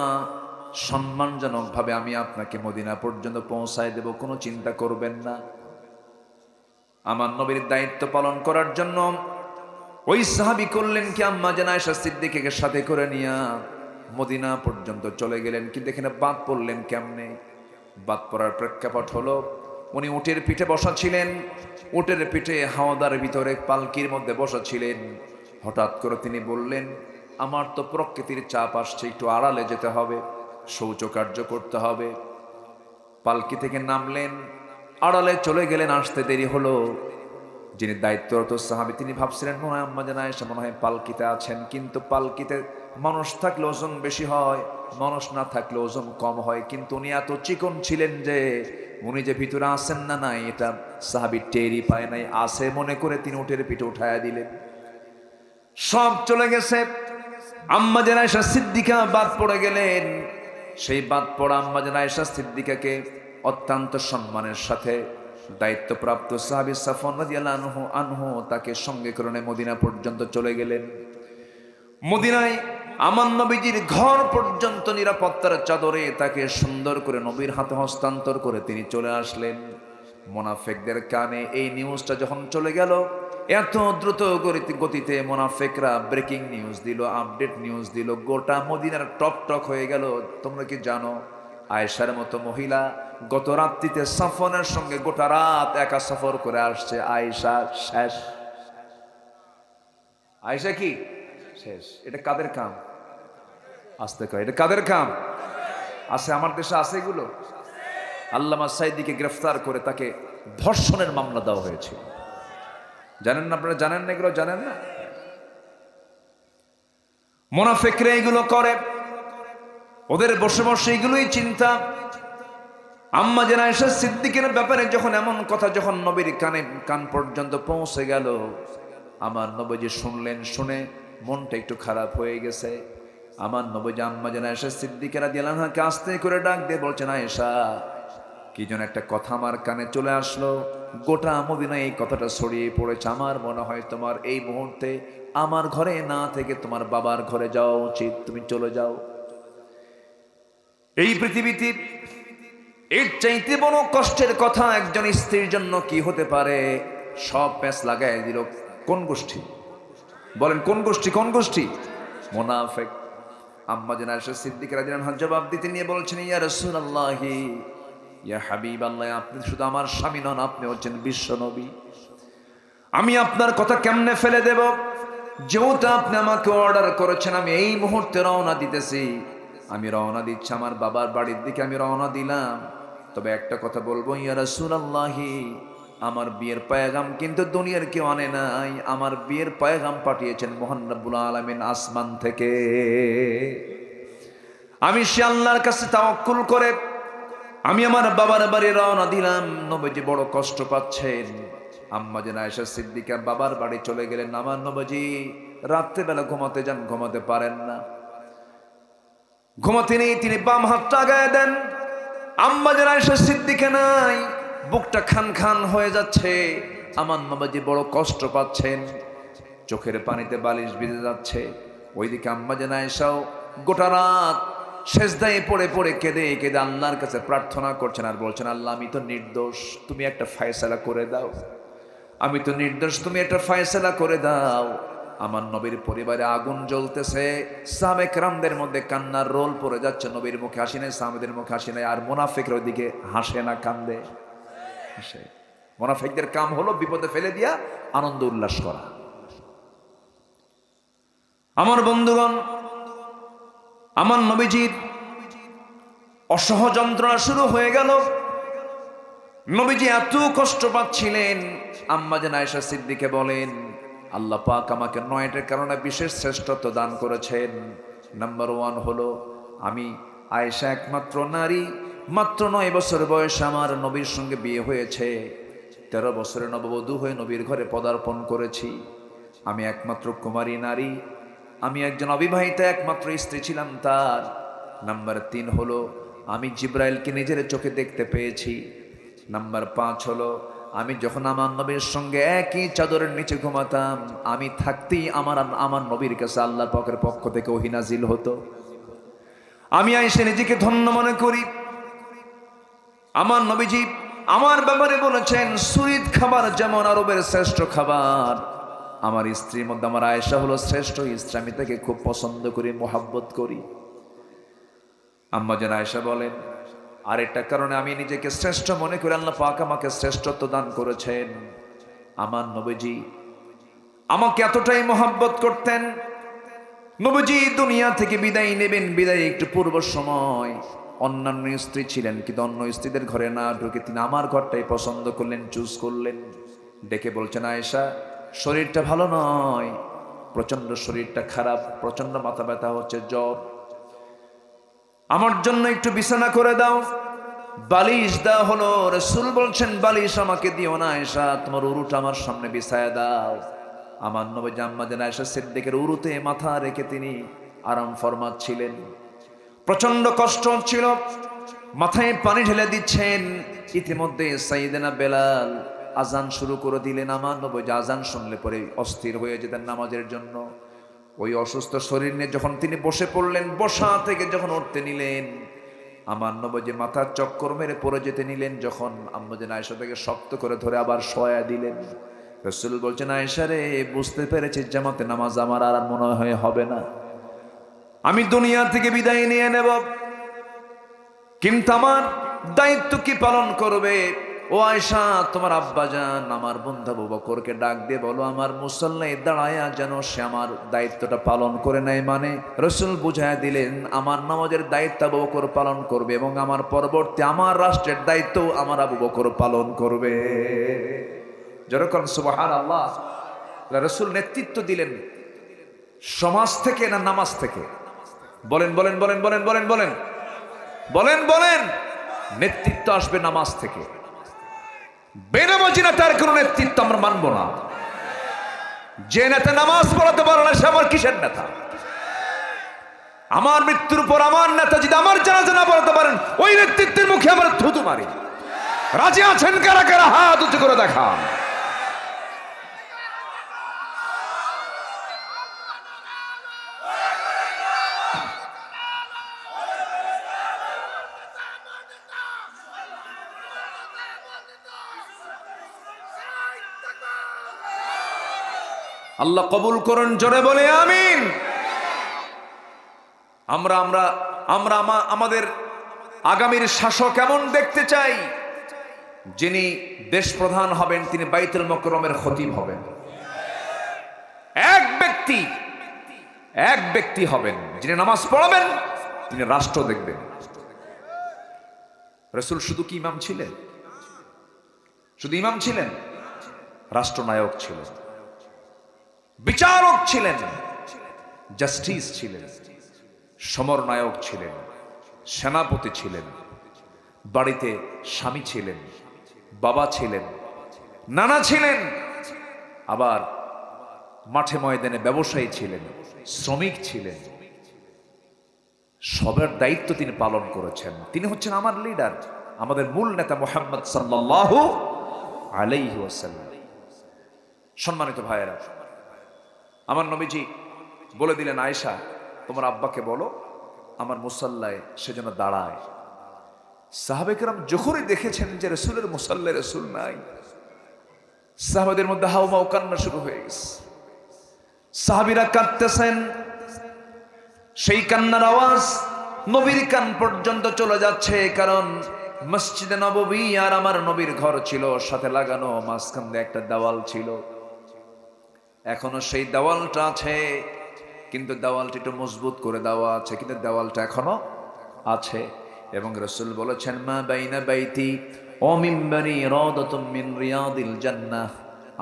সম্মানজনক ভাবে আমি আপনাকে মদিনা পর্যন্ত পৌঁছায় দেব, কোনো চিন্তা করবেন না। আমার নবীর দায়িত্ব পালন করার জন্য ওই সাহাবী করলেন কি, আম্মা জান আয়েশা সিদ্দিকাকে সাথে করে নিয়ে মদিনা পর্যন্ত চলে গেলেন। কিন্তু এখানে বাদ পড়লেন কেমনে? বাদ পড়ার প্রেক্ষাপট হলো, উনি উটের পিঠে বসা ছিলেন, উটের পিঠে হাওয়াদার ভিতরে পালকির মধ্যে বসা ছিলেন। হঠাৎ করে তিনি বললেন, আমার তো প্রকৃতির চাপ আসছে, একটু আড়ালে যেতে হবে, শৌচকার্য করতে হবে। পালকি থেকে নামলেন, আড়ালে চলে গেলেন, আসতে দেরি হলো। যিনি দায়িত্বরত সাহাবী তিনি ভাবছিলেন মনে হয় আম্মা জান আয়েশা মনে হয় পালকিতে আছেন, কিন্তু পালকিতে মানুষ থাকলে ওজন বেশি হয়, মানুষ না থাকলে ওজন কম হয়। কিন্তু উনি এত চিকন ছিলেন যে উনি যে ভিতরে আসেন না নাই এটা সাহাবী টেরই পায় নাই। আসে মনে করে তিনি উটের পিঠে উঠায়া দিলেন। সব চলে গেছে, আম্মা জান আয়েশা সিদ্দিকা বাদ পড়ে গেলেন। সেই বাদ পড়া আম্মা জান আয়েশা সিদ্দিকাকে অত্যন্ত সম্মানের সাথে দায়িত্বপ্রাপ্ত সাহাবী সাফওয়ান রাদিয়াল্লাহু আনহু তাকে সঙ্গে করে মদিনা পর্যন্ত চলে গেলেন। মদিনায় আমার নবীজির ঘর পর্যন্ত নিরাপত্তার চাদরে তাকে সুন্দর করে নবীর হাতে হস্তান্তর করে তিনি চলে আসলেন। মুনাফিকদের কানে এই নিউজটা যখন চলে গেল, এত দ্রুত গতিতে মুনাফিকরা ব্রেকিং নিউজ দিল, আপডেট নিউজ দিল, গোটা মদিনার টক হয়ে গেল। তোমরা কি জানো আয়েশার মতো মহিলা গত রাত্রিতে সাফওয়ানের সঙ্গে গোটা রাত একা সফর করে আসছে, আয়েশা শেষ। আয়েশা কি শেষ? এটা কাদের কাম? আসতে কয়, এটা কাদের কাম? আছে, আমার দেশে আছে এগুলো। আল্লামা সাইদিকে গ্রেফতার করে তাকে ধর্ষণের মামলা দেওয়া হয়েছিল। জানেন না আপনারা? জানেন না এগুলো? জানেন না? মুনাফিকরা এগুলো করে, ওদের বসে বসে এগুলোই চিন্তা। আম্মা জান আয়েশা সিদ্দিকের ব্যাপারে যখন এমন কথা যখন নবীর কান পর্যন্ত পৌঁছে গেল, আমার নবীজি শুনলেন, শুনে মনটা একটু খারাপ হয়ে গেছে। আমার নবীজি আম্মা জান আয়েশা সিদ্দিকা রাদিয়াল্লাহু আনহাকে আস্তে করে ডাক দিয়ে বলছেন, আয়েশা, কি যেন একটা কথা আমার কানে চলে আসলো, গোটা মদিনায় এই কথাটা ছড়িয়ে পড়েছে। আমার মনে হয় তোমার এই মুহূর্তে আমার ঘরে না থেকে তোমার বাবার ঘরে যাওয়া উচিত, তুমি চলে যাও। এই পৃথিবীতে এর চাইতে বড় কষ্টের কথা একজন স্ত্রীর জন্য কি হতে পারে? সব প্যাঁচ লাগাই দিল কোন গোষ্ঠী? বলেন কোন গোষ্ঠী? কোন গোষ্ঠী? মুনাফিক। আম্মা জান আয়েশা সিদ্দিকা রাদিয়াল্লাহু আনহা জবাব দিতে নিয়ে বলছেন, ইয়া রাসূলুল্লাহি, ইয়া হাবিবাল্লাহ, আপনি শুধু আমার স্বামী নন, আপনি হচ্ছেন বিশ্ব নবী। আমি আপনার কথা কেমনে ফেলে দেব? যেহেতু আপনি আমাকে অর্ডার করেছেন, আমি এই মুহূর্তে রওনা দিতেছি। আমি রওনা দিচ্ছি আমার বাবার বাড়ির দিকে, আমি রওনা দিলাম। তবে একটা কথা বলবো, ইয়া রাসূলুল্লাহি, আমার বিয়ের পয়গাম কিন্তু দুনিয়ার কেউ আনে নাই। আমার বিয়ের পয়গাম পাঠিয়েছেন মহান রব্বুল আলামিন আসমান থেকে। আমি সে আল্লাহর কাছে তাওয়াক্কুল করে আমি আমার বাবার বাড়ি রওনা দিলাম। নবীজি বড় কষ্ট পাচ্ছেন। আম্মা জান আয়েশা সিদ্দিকা বাবার বাড়ি চলে গেলেন। আমার নবীজি রাত্রেবেলা ঘুমাতে যান, ঘুমাতে পারেন না। ঘুমাতে নেই, তিনি বাম হাতটা আগায় দেন। আম্মা জান আয়েশা সিদ্দিকা নাই, বুকটা খান খান হয়ে যাচ্ছে। আমার নবীজি বড় কষ্ট পাচ্ছেন, চোখের পানিতে বালিশ ভিজে যাচ্ছে। ওইদিকে আম্মা জান আয়েশাও গোটা রাত সেজদায় পড়ে পড়ে কেঁদে কেঁদে আল্লাহর কাছে প্রার্থনা করছেন আর বলছেন, আল্লাহ, আমি তো নির্দোষ, তুমি একটা ফয়সালা করে দাও। আমি তো নির্দোষ, তুমি একটা ফয়সালা করে দাও। আমার নবীর পরিবারে আগুন জ্বলতেছে, সাহাবে কেরামদের মধ্যে কান্নার রোল পড়ে যাচ্ছে। নবীর মুখে হাসি নাই, সাহাবেদের মুখে হাসি নাই। আর মুনাফিকরা ওইদিকে হাসে না, কান্দে, হাসে। মুনাফিকদের কাম হলো বিপদে ফেলে দিয়া আনন্দ উল্লাস করা। আমার বন্ধুগণ, আমার নবীজির অসহ যন্ত্রণা শুরু হয়ে গেল। নবীজি এত কষ্ট পাচ্ছিলেন। আম্মা জান আয়েশা সিদ্দিকা বলেন, আল্লাহ পাক আমাকে 9টার কারণে বিশেষ শ্রেষ্ঠত্ব দান করেছেন। নাম্বার 1 হলো, আমি আয়েশা একমাত্র নারী, মাত্র 9 বছর বয়সে আমার নবীর সঙ্গে বিয়ে হয়েছে। 13 বছরে নববধূ হয়ে নবীর ঘরে পদার্পণ করেছি। আমি একমাত্র কুমারী নারী, আমি একজন অবিবাহিতা একমাত্র স্ত্রী ছিলাম তার। নাম্বার 3 হলো, আমি জিব্রাইলকে নিজের চোখে দেখতে পেয়েছি। নাম্বার 5 হলো, আমি যখন আমার নবীর সঙ্গে একই চাদরের নিচে ঘুমাতাম, আমি থাকতেই আমার নবীর কাছে আল্লাহ পাকের পক্ষ থেকে ওহী নাজিল হতো। আমি আয়েশা নিজেকে ধন্য মনে করি। আমার নবীজি আমার ব্যাপারে বলেছেন, সুরিদ খাবার যেমন আরবের শ্রেষ্ঠ খাবার, আমার স্ত্রীর মধ্যে আমার আয়েশা হলো শ্রেষ্ঠ স্ত্রী। আমি তাকে খুব পছন্দ করি, মোহাব্বত করি। আম্মা জান আয়েশা বলেন, আরেকটা কারণে আমি নিজেকে শ্রেষ্ঠ মনে করি, আল্লাহ পাক আমাকে শ্রেষ্ঠত্ব দান করেছেন। আমার নবীজি আমাকে এতটাই মোহাব্বত করতেন। নবীজি দুনিয়া থেকে বিদায় নেবেন, বিদায় একটু পূর্ব সময় অন্যান্য স্ত্রী ছিলেন, কিন্তু অন্য স্ত্রীদের ঘরে না ঢুকে তিনি আমার ঘরটাই পছন্দ করলেন, চুজ করলেন। ডেকে বলছেন, আয়েশা, শরীরটা ভালো নয়, প্রচন্ড শরীরটা খারাপ, প্রচন্ড মাথা ব্যথা হচ্ছে, জ্বর, আমার জন্য একটু বিছানা করে দাও। বালিশ দেওয়া হলো। রাসূল বলছেন, বালিশ আমাকে দিও না আয়েশা, তোমার উরুটা আমার সামনে বিছায়া দাও। আমার নবী আম্মা জান আয়েশা সিদ্দিকের উরুতে মাথা রেখে তিনি আরাম ফরমাচ্ছিলেন। প্রচন্ড কষ্ট হচ্ছিল, মাথায় পানি ঢেলে দিচ্ছেন। ইতিমধ্যে সাইয়েদনা বেলাল আজান শুরু করে দিলেন। আমার নবী আজান শুনলে পরে অস্থির হয়ে যেতেন নামাজের জন্য। ওই অসুস্থ শরীর নিয়ে যখন তিনি বসে পড়লেন, বসা থেকে যখন উঠতে নিলেন, আমার নবী মাথার চক্কর মেরে পড়ে যেতে নিলেন। যখন আম্মা জান আয়েশা তাকে শক্ত করে ধরে আবার শোয়া দিলেন। রাসূল বলছেন, আয়েশা রে, বুঝতে পেরেছি জামাতে নামাজ আমার আর মনে হয় হবে না, আমি দুনিয়া থেকে বিদায় নিয়ে নেব, কিন্তু আমার দায়িত্ব কি পালন করবে? ও আয়েশা, তোমার আব্বাজান আমার বন্ধু আবু বকরকে ডাক দিয়ে বলো আমার মুসল্লায় দাঁড়ায়া যেন সে আমার দায়িত্বটা পালন করে নেয়। মানে রাসূল বুঝায় দিলেন আমার নামাজের দায়িত্ব আবু বকর পালন করবে এবং আমার পরবর্তী আমার রাষ্ট্রের দায়িত্ব আমার আবু বকর পালন করবে। যেরকম সুবহানাল্লাহ। রাসূল নেতৃত্ব দিলেন সমাজ থেকে না নামাজ থেকে? বলেন বলেন বলেন বলেন বলেন বলেন বলেন বলেন। নেতৃত্ব আসবে নামাজ থেকে। বেনামাজি নেতার কোন নেতৃত্ব আমরা মানব না। যে নেতা নামাজ পড়াতে পারে না সে আমার কিসের নেতা? আমার মৃত্যুর পর আমার নেতা যদি আমার জানাজা না পড়াতে পারেন ওই নেতৃত্বের মুখে আমরা থুতু মারি। রাজি আছেন কারা কারা? হাত উঁচু করে দেখান। আল্লাহ কবুল করুন, জোরে বলে আমিন। আমরা আমরা আমরা আমাদের আগামীর শাসক কেমন দেখতে চাই? যিনি দেশ প্রধান হবেন তিনি বাইতুল মুকাররমের খতিব হবেন। এক ব্যক্তি হবেন যিনি নামাজ পড়াবেন, তিনি রাষ্ট্র দেখবেন। রাসূল শুধু কি ইমাম ছিলেন? শুধু ইমাম ছিলেন? রাষ্ট্রনায়ক ছিলেন, বিচারক ছিলেন, জাস্টিস ছিলেন, সমরনায়ক ছিলেন, সেনাপতি ছিলেন, বাড়িতে স্বামী ছিলেন, বাবা ছিলেন, নানা ছিলেন, আবার মাঠে ময়দানে ব্যবসায়ী ছিলেন, শ্রমিক ছিলেন। সবার দায়িত্ব তিনি পালন করেছেন। তিনি হচ্ছেন আমার লিডার, আমাদের মূল নেতা মুহাম্মদ সাল্লাল্লাহু আলাইহি ওয়াসাল্লাম। সম্মানিত ভাইয়েরা, আমার নবীজি বলে দিলেন আয়েশা তোমার আব্বাকে বলো আমার মুসাল্লায় সেজন্য দাঁড়ায়। সাহাবে কেরাম যখনই দেখেছেন যে রাসূলের মুসাল্লায় রাসূল নাই, সাহাবাদের মধ্যে হাউমাউ কান্না শুরু হয়ে গেছে। সাহাবীরা কাঁদতেছেন, সেই কান্নার আওয়াজ নবীর কান পর্যন্ত চলে যাচ্ছে। কারণ মসজিদে নববী আর আমার নবীর ঘর ছিল সাথে লাগানো, মাঝখান দিয়ে একটা দেওয়াল ছিল। এখনো সেই দেওয়ালটা আছে, কিন্তু দেওয়ালটা একটু মজবুত করে দেওয়া আছে, কিন্তু দেওয়ালটা এখনো আছে। এবং রাসূল বলেছেন মা বাইনা বাইতি ওয়া মিম্বারি রাদাতুম মিন রিয়াদিল জান্নাহ,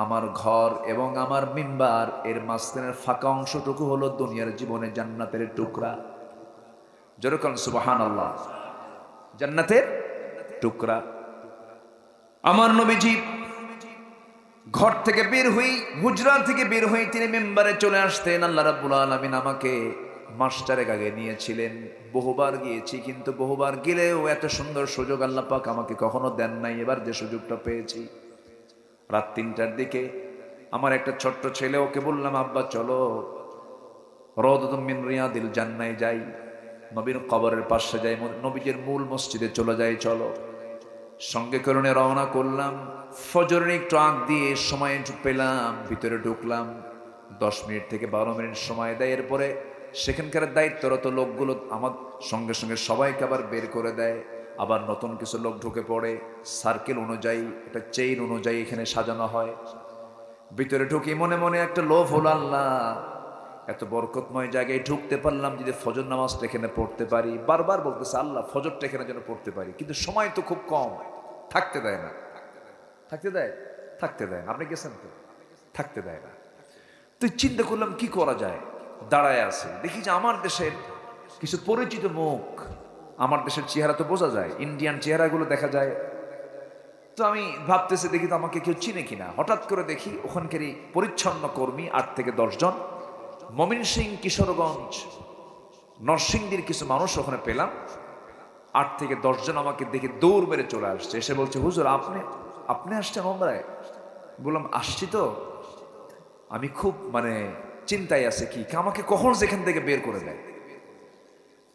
আমার ঘর এবং আমার মিম্বার এর মাঝখানের ফাঁকা অংশটুকু হলো দুনিয়ার জীবনে জান্নাতের টুকরা। যেরকম সুবহানাল্লাহ, জান্নাতের টুকরা। আমার নবীজি ঘর থেকে বের হই, হুজরা থেকে বের হই, তিনি মেম্বারে চলে আসতেন। আল্লাহ রাব্বুল আলামিন আমাকে মাস্টারের আগে নিয়েছিলেন, বহুবার গিয়েছি, কিন্তু বহুবার গেলেও এত সুন্দর সুযোগ আল্লাহ পাক আমাকে কখনো দেন নাই। এবার যে সুযোগটা পেয়েছি, রাত ৩টার দিকে আমার একটা ছোট্ট ছেলে, ওকে বললাম আব্বা চলো রাদাতুম মিন রিয়াদিল জান্নাহ যাই, নবীর কবরের পাশে যাই, নবীজির মূল মসজিদে চলে যাই, চলো। সঙ্গে করে রওনা করলাম। ফজরের একটু আগ দিয়ে সময় পেলাম, ভিতরে ঢুকলাম। 10 মিনিট থেকে 12 মিনিট সময় দেয়। এরপরে সেখানকার দায়িত্বরত লোকগুলো আমার সঙ্গে সঙ্গে সবাইকে আবার বের করে দেয়। আবার নতুন কিছু লোক ঢুকে পড়ে, সার্কেল অনুযায়ী, একটা চেইন অনুযায়ী এখানে সাজানো হয়। ভিতরে ঢুকি, মনে মনে একটা লোভ হলো, আল্লাহ এত বরকতময় জায়গায় ঢুকতে পারলাম, যদি ফজর নামাজটা এখানে পড়তে পারি। বারবার বলতেছে আল্লাহ ফজরটা এখানে যেন পড়তে পারি, কিন্তু সময় তো খুব কম, থাকতে দেয় না। থাকতে দেয়? থাকতে দেয়। আপনি গেছেন তো? থাকতে দেয় না। তুই চিন্তা করলাম কি করা যায়, দাঁড়ায় আছে, দেখি যে আমার দেশের কিছু পরিচিত মুখ, আমার দেশের চেহারা তো বোঝা যায়, ইন্ডিয়ান চেহারাগুলো দেখা যায়। তো আমি ভাবতেছি দেখি তো আমাকে কেউ চিনে কিনা। হঠাৎ করে দেখি ওখানকারই পরিচ্ছন্ন কর্মী 8 থেকে 10 জন, ময়মনসিংহ, কিশোরগঞ্জ, নরসিংদীর কিছু মানুষ ওখানে পেলাম। 8 থেকে 10 জন আমাকে দেখে দৌড় মেরে চলে আসছে, এসে বলছে হুজুর আপনি আসছেন ওমরায়? বললাম আসছি তো, আমি খুব চিন্তায় আছে, কি আমাকে কখন যেখান থেকে বের করে দেয়।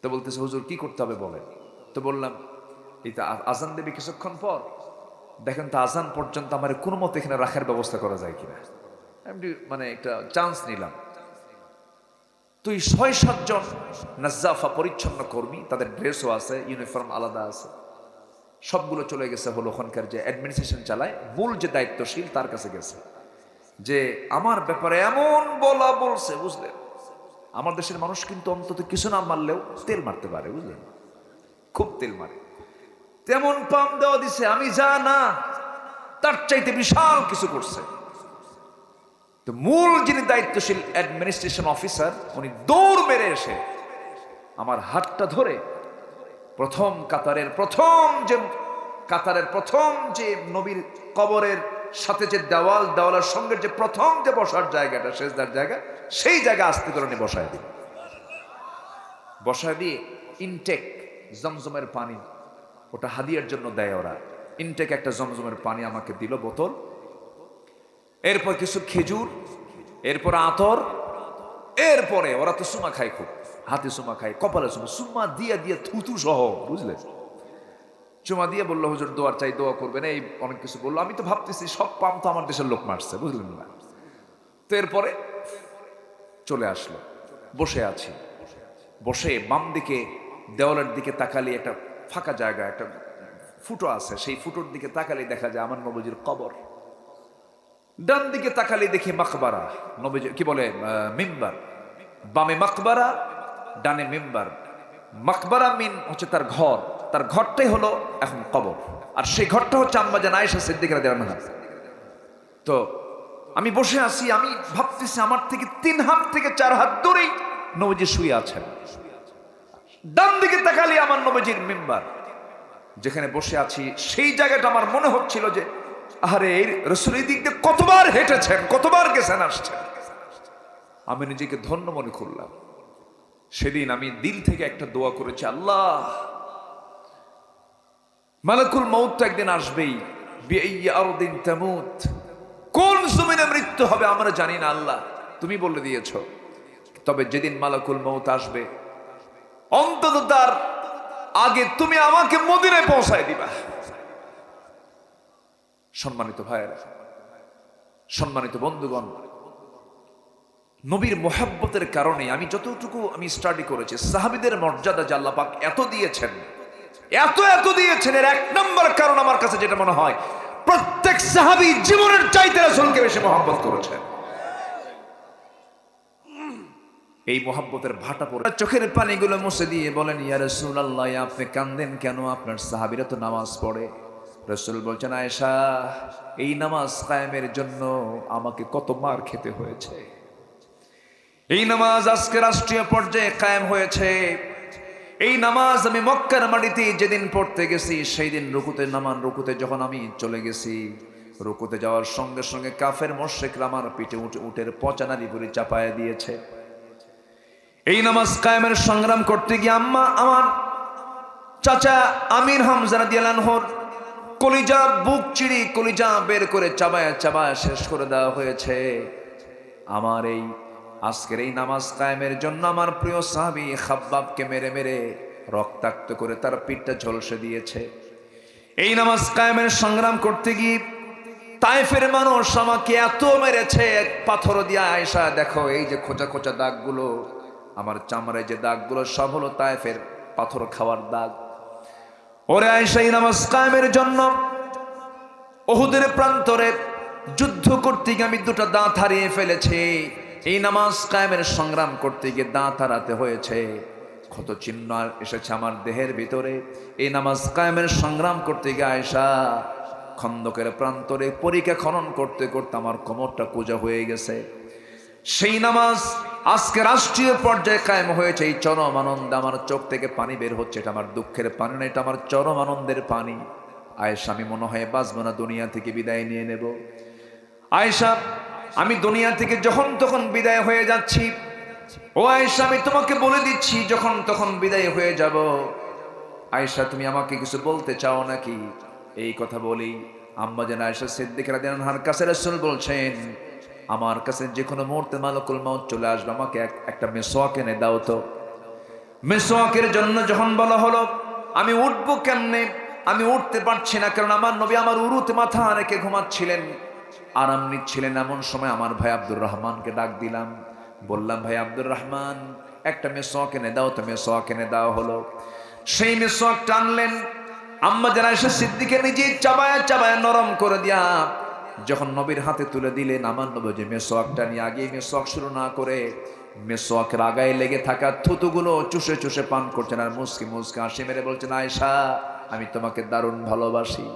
তো বলতেছে হুজুর কি করতে হবে বলেন। তো বললাম এই তো আজান দেবে কিছুক্ষণ পর, দেখেন তো আজান পর্যন্ত আমার কোনো মতে এখানে রাখার ব্যবস্থা করা যায় কিনা। আমি একটা চান্স নিলাম। তুই 6-7 জন নাজ্জাফা পরিচ্ছন্ন কর্মী, তাদের ড্রেসও আছে, ইউনিফর্ম আলাদা আছে, সবগুলো চলে গেছে হলো ওখানকার যে অ্যাডমিনিস্ট্রেশন চালায়, মূল যে দায়িত্বশীল তার কাছে গেছে যে আমার ব্যাপারে এমন বলা বলছে, বুঝলেন? আমার দেশের মানুষ কিন্তু অন্তত কিছু না মারলেও তেল মারতে পারে, বুঝলেন? খুব তেল মারে। তেমন পাম দেওয়া দিছে, আমি যা না তার চাইতে বিশাল কিছু করছে। তো মূল যিনি দায়িত্বশীল অ্যাডমিনিস্ট্রেশন অফিসার, উনি দৌড় মেরে এসে আমার হাতটা ধরে প্রথম যে নবীর কবরের সাথে যে দেওয়ালের সঙ্গে যে প্রথম যে বসার জায়গাটা, সেজদার জায়গা, সেই জায়গা আস্তে করে বসায় দিয়ে ইনটেক জমজমের পানি, ওটা হাদিয়ার জন্য দেয় ওরা, ইনটেক একটা জমজমের পানি আমাকে দিল বোতল, এরপর কিছু খেজুর, এরপর আতর, এরপরে ওরা তো সুমা খায়, খুব হাতে সুমা খায়, কপালে সুমা দিয়ে থুতু সহ, বুঝলেন? চুমা দিয়ে বললো হুজুর দোয়ার চাই, দোয়া করবেন, এই অনেক কিছু বললো। আমি তো ভাবতেছি সব পাম তো আমার দেশের লোক মারছে, বুঝলেন না? তো এরপরে চলে আসলো, বসে আছি, বসে বাম দিকে দেওয়ালের দিকে তাকালি একটা ফাঁকা জায়গা, একটা ফুটো আছে, সেই ফুটোর দিকে তাকালি দেখা যায় আমার নবীজির কবর। ডান দিকে তাকালি দেখি মাকবারা, নবীজি কি বলে মিম্বার, বামে মাকবারা, ডানে মিম্বার। মাকবারা মিন হচ্ছে তার ঘর, তার ঘরটাই হলো এখন কবর, আর সেই ঘরটা হচ্ছে আম্মা জান আয়েশা সিদ্দিকা রাদিয়াল্লাহু আনহা। তো আমি বসে আছি, আমি ভাবতেছি আমার থেকে 3 হাত থেকে 4 হাত দূরেই নবীজি শুয়ে আছেন। ডান দিকে তাকালি আমার নবীজির মিম্বার, যেখানে বসে আছি সেই জায়গাটা আমার মনে হচ্ছিল যে আরে এই রাসূল এই দিক দিয়ে কতবার হেঁটেছেন, কতবার গেছেন আসছেন। আমি নিজেকে ধন্য মনে করলাম। সেদিন আমি দিল থেকে একটা দোয়া করেছি, আল্লাহ মালাকুল মউত তো একদিন আসবেই, বিআইয়ি আরদিন তামুত, কোন জমিনে মৃত্যু হবে আমরা জানি না, আল্লাহ তুমি বলে দিয়েছো। তবে যেদিন মালাকুল মউত আসবে অন্তত তার আগে তুমি আমাকে মদিনায় পৌঁছায় দিবা। সম্মানিত ভাইয়েরা, সম্মানিত বন্ধুগণ, নবীর মোহাব্বতের কারণে আমি যতটুকু স্টাডি করেছি, সাহাবীদের মর্যাদা যে আল্লাহ পাক এত দিয়েছেন, এত দিয়েছেন, এর 1 নম্বর কারণ আমার কাছে যেটা মনে হয়, প্রত্যেক সাহাবী জীবনের চাইতে রাসূলকে বেশি মহব্বত করেছেন। এই মহব্বতের ভাটা পড়ে চোখের পানিগুলো মুছে দিয়ে বলেন, ইয়া রাসূলুল্লাহ, আপনি কাঁদেন কেন? আপনার সাহাবীরা তো নামাজ পড়ে। রাসূল বলছেন, আয়েশা, এই নামাজ কায়েমের জন্য আমাকে কত মার খেতে হয়েছে। এই নামাজ আজকে রাষ্ট্রীয় পর্যায়ে কায়েম হয়েছে। এই নামাজ আমি মক্কার মাটিতে যেদিন পড়তে গেছি, সেই দিন রুকুতে যখন আমি চলে গেছি, রুকুতে যাওয়ার সঙ্গে সঙ্গে কাফের মুশরিকরা আমার পিঠে উটের পচা নাড়ি ভুঁড়ি চাপায়া দিয়েছে। এই নামাজ কায়েমের সংগ্রাম করতে গিয়ে আম্মা আমার চাচা আমির হামজা রাদিয়াল্লাহু আনহুর কলিজা বুক চিড়ি কলিজা বের করে চাবায়া শেষ করে দেওয়া হয়েছে। আমার এই আজকের এই নামাজ কায়েমের জন্য আমার প্রিয় সাহাবী খাব্বাবকে মেরে মেরে রক্তাক্ত করে তার পিঠটা ঝলসে দিয়েছে। এই নামাজ কায়েমের সংগ্রাম করতে গিয়ে তায়েফের মানুষ আমাকে এত মেরেছে পাথর দিয়ে। আয়েশা দেখো, এই যে খোঁচা খোঁচা দাগগুলো, আমার চামড়ায় যে দাগগুলো, সব হলো তায়েফের পাথর খাওয়ার দাগ। ওরে আয়েশা, এই নামাজ কায়েমের জন্য উহুদের প্রান্তরে যুদ্ধ করতে গিয়ে আমি 2টা দাঁত হারিয়ে ফেলেছি। এই নামাজ কায়েমের সংগ্রাম করতে গিয়ে দাঁত হারাতে হয়েছে, ক্ষত চিহ্ন এসেছে আমার দেহের ভিতরে। এই নামাজ কায়েমের সংগ্রাম করতে গিয়ে আয়েশা খন্দকের প্রান্তরে পরিখা খনন করতে করতে আমার কোমরটা কুঁজা হয়ে গেছে। সেই নামাজ আজকে রাষ্ট্রীয় পর্যায়ে কায়েম হয়েছে। এই চরম আনন্দে আমার চোখ থেকে পানি বের হচ্ছে। এটা আমার দুঃখের পানি না, এটা আমার চরম আনন্দের পানি। আয়েশা, আমি মনে হয় বাঁচব না, দুনিয়া থেকে বিদায় নিয়ে নেব। আয়েশা, আমি দুনিয়া থেকে যখন তখন বিদায় হয়ে যাচ্ছি। ও আয়েশা, আমি তোমাকে বলে দিচ্ছি, যখন তখন বিদায় হয়ে যাব। আয়েশা, তুমি আমাকে কিছু বলতে চাও নাকি? এই কথা বলি আম্মা জান আয়েশা সিদ্দিকা রাদিয়াল্লাহু আনহার কাছে রাসূল বলছেন, আমার কাছে যে কোনো মুহূর্তে মালাকুল মউত চলে আসবে, আমাকে একটা মেসওয়াক এনে দাও তো। মেসওয়াকের জন্য যখন বলা হলো, আমি উঠবো কেমনে? আমি উঠতে পারছি না, কারণ আমার নবী আমার উরুতে মাথা রেখে ঘুমাচ্ছিলেন, আরাম নিচ্ছিলেন। এমন সময় আমার ভাই আব্দুর রহমানকে ডাক দিলাম, বললাম, ভাই আব্দুর রহমান, একটা মেসওয়াক এনে দাও তো। মেসওয়াক এনে দেওয়া হলো। সেই মেসওয়াক টানলেন, আম্মা জান আয়েশা সিদ্দিকা নিজে চাবায়া চাবায়া নরম করে দিয়া যখন নবীর হাতে তুলে দিলেন, আমার নবী মেসওয়াকটা নিয়ে আগে মেসওয়াক শুরু না করে মেসওয়াকের আগায় লেগে থাকা থুতুগুলো চুষে চুষে পান করছেন আর মুসকি মুসকি হাসি মেরে বলছেন, আয়েশা আমি তোমাকে দারুণ ভালোবাসি।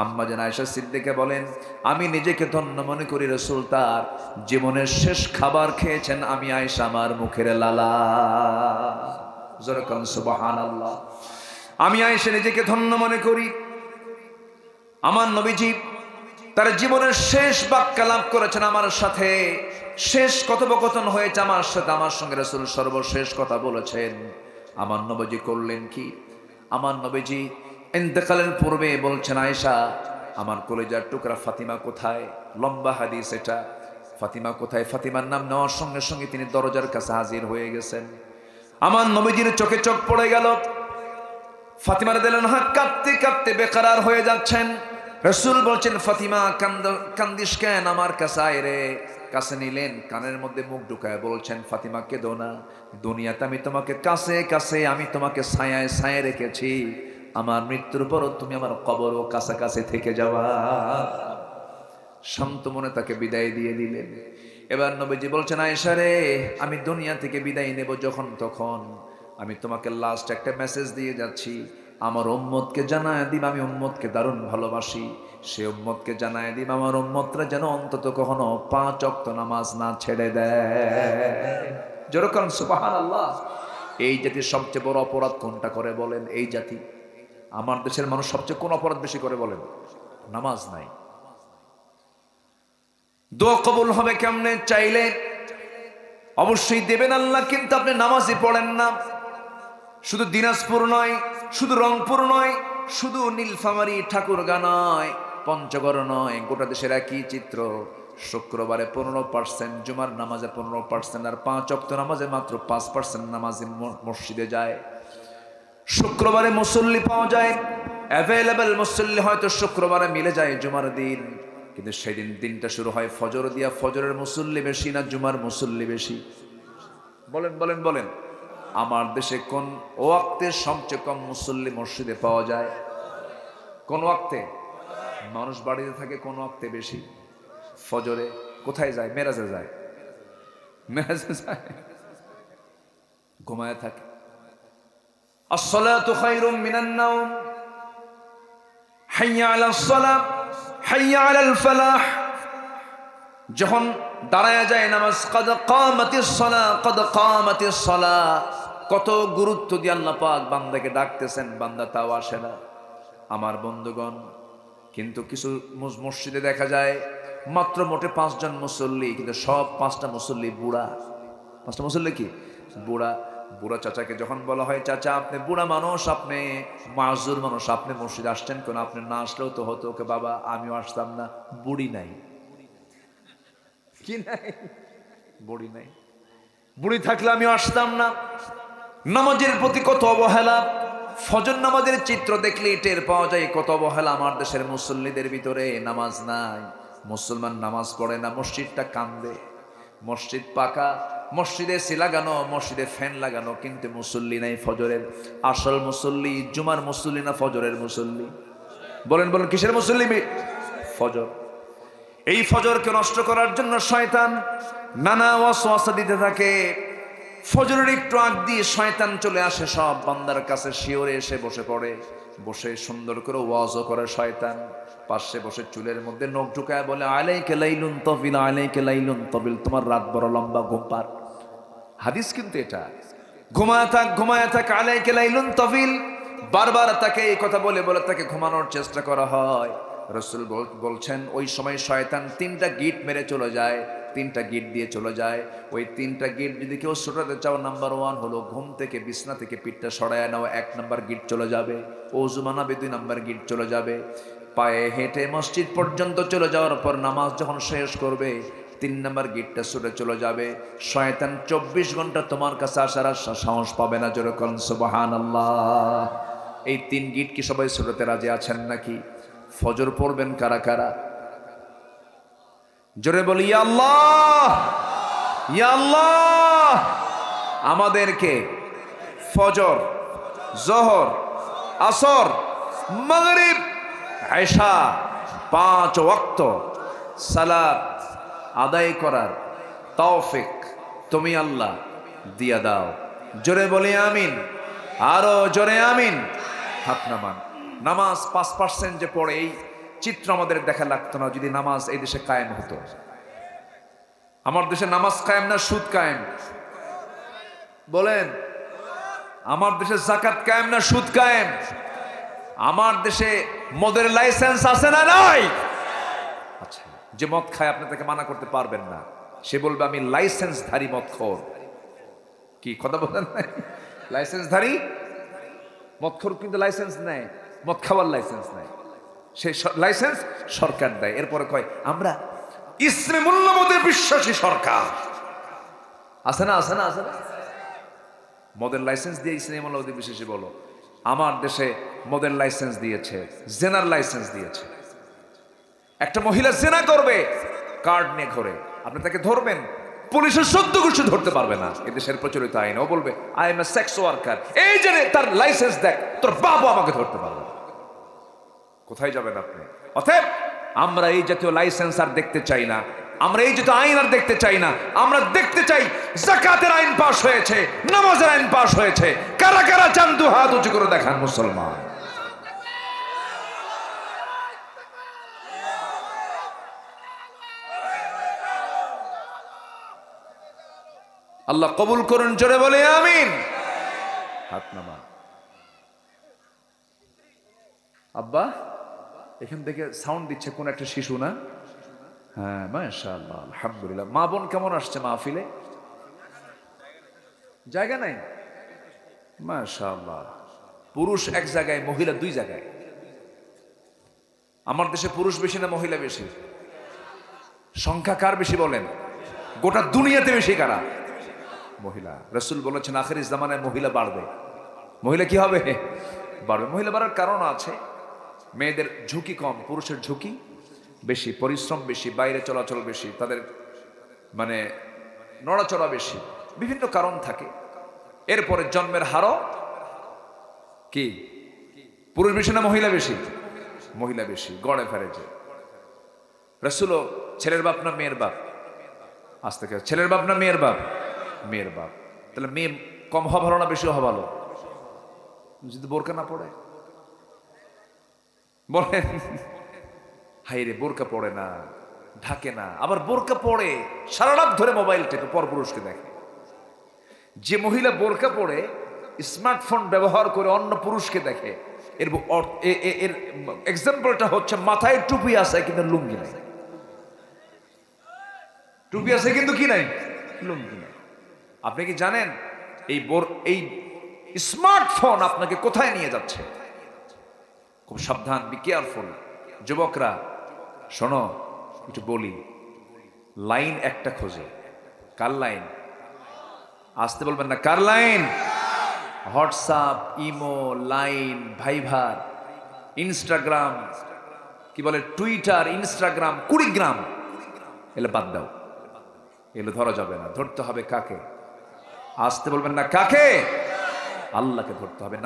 আম্মা জান আয়েশা সিদ্দিকা বলেন, আমি নিজেকে ধন্য মনে করি রাসূল তার জীবনের শেষ খাবার খেয়েছেন, আমি আয়েশা আমার মুখের লালা। জোরে বলেন সুবহানাল্লাহ। আমি আয়েশা নিজেকে ধন্য মনে করি, আমার নবীজি তার জীবনের শেষ বাক্যালাপ করেছেন আমার সাথে, শেষ কথোপকথন হয়েছে আমার সাথে, আমার সঙ্গে রাসূল সর্বশেষ কথা বলেছেন। আমার নবীজি করলেন কি? আমার নবীজি ইন্তেকালের পূর্বে বলছেন, আয়েশা আমার কলিজার টুকরা ফাতিমা কোথায়? লম্বা হাদিস এটা। ফাতিমা কোথায়? ফাতিমার নাম নেওয়ার সঙ্গে সঙ্গে তিনি দরজার কাছে হাজির হয়ে গেছেন। আমার নবীজির চোখে চোখ পড়ে গেল। ফাতিমা রাদিয়াল্লাহু আনহা কাঁদতে কাঁদতে বেকরার হয়ে যাচ্ছেন। রাসূল বলছেন, ফাতিমা কান্দিস কেন? আমার কাছে আয় রে। কাছে নিলেন, কানের মধ্যে মুখ ঢুকায় বলছেন, ফাতিমা কেঁদো না, দুনিয়াতে আমি তোমাকে কাছে কাছে, আমি তোমাকে ছায়ায় ছায়ায় রেখেছি, আমার মৃত্যুর পরও তুমি আমার কবরও কাছাকাছি থেকে যাওয়া। শান্ত মনে তাকে বিদায় দিয়ে দিলেন। এবার নবীজি বলছেন, আয়েশা রে আমি দুনিয়া থেকে বিদায় নেব যখন তখন আমি তোমাকে লাস্ট একটা মেসেজ দিয়ে যাচ্ছি, আমার উম্মতকে জানায় দিবা আমি উম্মতকে দারুণ ভালোবাসি, সে উম্মতকে জানায় দিবা আমার উম্মতরা যেন অন্তত কখনো 5 ওয়াক্ত নামাজ না ছেড়ে দেয়। যেরকম সুবহানাল্লাহ। এই জাতির সবচেয়ে বড় অপরাধ কোনটা করে বলেন? এই জাতি, আমার দেশের মানুষ সবচেয়ে কোন অপরাধ বেশি করে বলেন? নামাজ নাই। দোয়া কবুল হবে কেমনে? চাইলে অবশ্যই দেবেন আল্লাহ, কিন্তু আপনি নামাজই পড়েন না। শুধু দিনাজপুর নয়, শুধু রংপুর নয়, শুধু নীলফামারী ঠাকুরগাঁ নয়, পঞ্চগড় নয়, গোটা দেশের একই চিত্র। শুক্রবারে 15%, জুমার নামাজে 15%, আর 5 ওয়াক্ত নামাজে মাত্র 5% নামাজি মসজিদে যায়। শুক্রবারে মুসল্লি পাওয়া যায়, অ্যাভেলেবল মুসল্লি হয়তো শুক্রবারে মিলে যায় জুমার দিন, কিন্তু সেদিন দিনটা শুরু হয় ফজর দিয়া। ফজরের মুসল্লি বেশি না জুমার মুসল্লি বেশি? বলেন বলেন বলেন। আমার দেশে কোন ওয়াক্তে সবচেয়ে কম মুসল্লি মসজিদে পাওয়া যায়? কোন ওয়াক্তে? মানুষ বাড়িতে থাকে কোন ওয়াক্তে বেশি? ফজরে। কোথায় যায়? মেরাজে যায়। মেরাজে যায়, ঘুমায় থাকে। আসসালাতু খায়রুম মিনান নাওম, হাইয়া আলাস সালাহ, হাইয়া আলাল ফালাহ। যখন দাঁড়ায় যায় নামাজ, কদ কামাতিস সালাহ, কদ কামাতিস সালাহ, কত গুরুত্ব দিয়ে আল্লাহ পাক বান্দাকে ডাকতেছেন, বান্দা তাও আসে না। আমার বন্ধুগণ, কিন্তু কিছু মসজিদে দেখা যায় মাত্র মোটে 5 জন মুসল্লি, কিন্তু সব 5টা মুসল্লি বুড়া। 5টা মুসল্লি কি? বুড়া। বুড়া চাচাকে যখন বলা হয়, চাচা আপনি বুড়া মানুষ, আপনি মাযুর মানুষ, আপনি মসজিদে আসছেন কেন? আপনি না আসলেও তো হতো। ওকে বাবা আমিও আসতাম না, বুড়ি নাই। কি নাই? বুড়ি নাই। বুড়ি থাকলে আমিও আসতাম না। নামাজের প্রতি কত অবহেলা! ফজর নামাজের চিত্র দেখলে টের পাওয়া যায় কত অবহেলা আমার দেশের মুসল্লিদের ভিতরে। নামাজ নাই, মুসলমান নামাজ পড়ে না, মসজিদটা কান্দে। মসজিদ পাকা, মসজিদে এসি লাগানো, মসজিদে ফ্যান লাগানো, কিন্তু মুসল্লি নাই ফজরের। আসল মুসল্লি জুমার মুসল্লি না ফজরের মুসল্লি? বলেন বলেন, কিসের মুসল্লি? ফজর। এই ফজরকে নষ্ট করার জন্য শয়তান নানা ওয়াসওয়াসা দিতে থাকে। ফজরের একটু আগ দিয়ে শয়তান চলে আসে সব বান্দার কাছে, শিওরে এসে বসে পড়ে। বসে সুন্দর করে ওয়াজও করে শয়তান। পাশে বসে চুলের মধ্যে নখ ঢুকায় বলে, আলাইকা লাইলুন তাবিল, আলাইকা লাইলুন তাবিল, তোমার রাত বড় লম্বা, ঘুম পার। হাদিস কিন্তু এটা। ঘুমায় থাক, ঘুমায় থাক, আলাইকা লাইলুন তাবিল। বারবার তাকে এই কথা বলে বলে তাকে ঘুমানোর চেষ্টা করা হয়। রাসূল বলছেন, ওই সময় শয়তান 3টা গিট মেরে চলে যায়, 3টা গিট দিয়ে চলে যায়। ওই 3টা গিট যদি কেউ ছোটাতে চাও, নাম্বার 1 হলো ঘুম থেকে বিছনা থেকে পিঠটা সরায় নাও, 1 নাম্বার গিট চলে যাবে। ওযু মানাবে, 2 নাম্বার গিট চলে যাবে। পায়ে হেঁটে মসজিদ পর্যন্ত চলে যাওয়ার পর নামাজ যখন শেষ করবে, 3 নাম্বার গিটটা ছুটে চলে যাবে। শয়তান 24 ঘন্টা তোমার কাছে আসার সাহস পাবে না। যেরকম সুবহানাল্লাহ। এই 3 গিট কি সবাই ছুটাতে রাজি আছেন নাকি? ফজর পড়বেন কারা কারা? জোরে বলি ইয়া আল্লাহ, ইয়া আল্লাহ। আমাদেরকে ফজর, জোহর, আসর, মাগরিব এশা 5 ওয়াক্ত সালাত আদায় করার তৌফিক তুমি আল্লাহ দিয়া দাও। জোরে বলি আমিন, আরো জোরে আমিন। হাত নামান। নামাজ 5% যে পড়ে, এই চিত্র আমাদের দেখা লাগতো না যদি নামাজ এই দেশে কায়েম হতো। আমার দেশে নামাজ কায়েম না সুদ কায়েম? বলেন। আমার দেশে যাকাত কায়েম না সুদ কায়েম? আমার দেশে মদের লাইসেন্স আছে না নাই? আচ্ছা, যে মদ খায় আপনি তাকে মানা করতে পারবেন না, সে বলবে আমি লাইসেন্সধারী মদখোর। কি কথা বলেন? লাইসেন্সধারী মদখোর কিন্তু লাইসেন্স নেয়, মদ খাওয়ার লাইসেন্স নেয়, সে লাইসেন্স সরকার দেয়। এরপরে কয় আমরা ইসলামী মূল্যবোধে বিশ্বাসী সরকার। আছে না, আছে না, আছে না? মদের লাইসেন্স দিয়ে ইসলামী মূল্যবোধে বিশ্বাসী বলো। আমার দেশে মদের লাইসেন্স দিয়েছে, জেনার লাইসেন্স দিয়েছে। একটা মহিলা জেনা করবে কার্ড নিয়ে ঘরে, আপনি তাকে ধরবেন, পুলিশের 14 গোষ্ঠী ধরতে পারবে না, এদেশের প্রচলিত আইন। ও বলবে I M A sex worker, এই যে তার লাইসেন্স দেখ, তোর বাবা আমাকে ধরতে পারবে না। কোথায় যাবেন আপনি? অতএব আমরা এই জাতীয় লাইসেন্স আর দেখতে চাই না, আমরা এই জাতীয় আইন আর দেখতে চাই না। আমরা দেখতে চাই যাকাতের আইন পাশ হয়েছে, নামাজের আইন পাশ হয়েছে। কারা কারা চান দু হাত উঁচু করে দেখান মুসলমান। আল্লাহ কবুল করুন, জোরে বলে আমিন। হাত নামান। আব্বা এখান থেকে সাউন্ড দিচ্ছে কোন একটা শিশু না? হ্যাঁ মাশাআল্লাহ, আলহামদুলিল্লাহ। মা বোন কেমন আসছে মাহফিলে? জায়গা নাই? মাশাআল্লাহ। পুরুষ এক জায়গায়, মহিলা 2 জায়গায়। আমার দেশে পুরুষ বেশি না মহিলা বেশি? সংখ্যা কার বেশি বলেন? গোটা দুনিয়াতে বেশি কারা? মহিলা। রাসূল বলেছেন আখির জামানায় মহিলা বাড়বে। মহিলা কি হবে? বাড়বে। মহিলা বাড়ার কারণ আছে। মেয়েদের ঝুঁকি কম, পুরুষের ঝুঁকি বেশি, পরিশ্রম বেশি, বাইরে চলাচল বেশি, তাদের মানে নড়াচড়া বেশি, বিভিন্ন কারণ থাকে। এরপরে জন্মের হারও কি পুরুষ বেশি না মহিলা বেশি? মহিলা বেশি, গড়ে ফেরে যে। রাসূলও ছেলের বাপ না মেয়ের বাপ? আজ থেকে ছেলের বাপ না মেয়ের বাপ? মেয়ের বাপ। তাহলে মেয়ে কম হওয়া ভালো না বেশি হওয়া ভালো? যদি বোরকা না পড়ে বলেন, হাই রে বোরকা পড়ে না, ঢাকে না, আবার বোরকা পড়ে সারা রাত ধরে মোবাইল টেপে পরপুরুষকে দেখে। যে মহিলা বোরকা পড়ে স্মার্টফোন ব্যবহার করে অন্য পুরুষকে দেখে, এর এক্সাম্পলটা হচ্ছে মাথায় টুপি আছে কিন্তু লুঙ্গি নাই। টুপি আছে কিন্তু কি নাই? লুঙ্গি নাই। আপনি কি জানেন এই স্মার্টফোন আপনাকে কোথায় নিয়ে যাচ্ছে? খুব সাবধান, বি কেয়ারফুল। যুবকরা শোনো, একটু বলি, লাইন একটা খোঁজে। কার লাইন? আসতে বলবেন না, কার line? WhatsApp, imo, Line, Viber, Instagram, কি বলে টুইটার, ইনস্টাগ্রাম, কুড়িগ্রাম, এগুলো বাদ দাও, এগুলো ধরা যাবে না। ধরতে হবে কাকে? আসতে বলবেন না, কাকে? আল্লাহকে ধরতে হবে।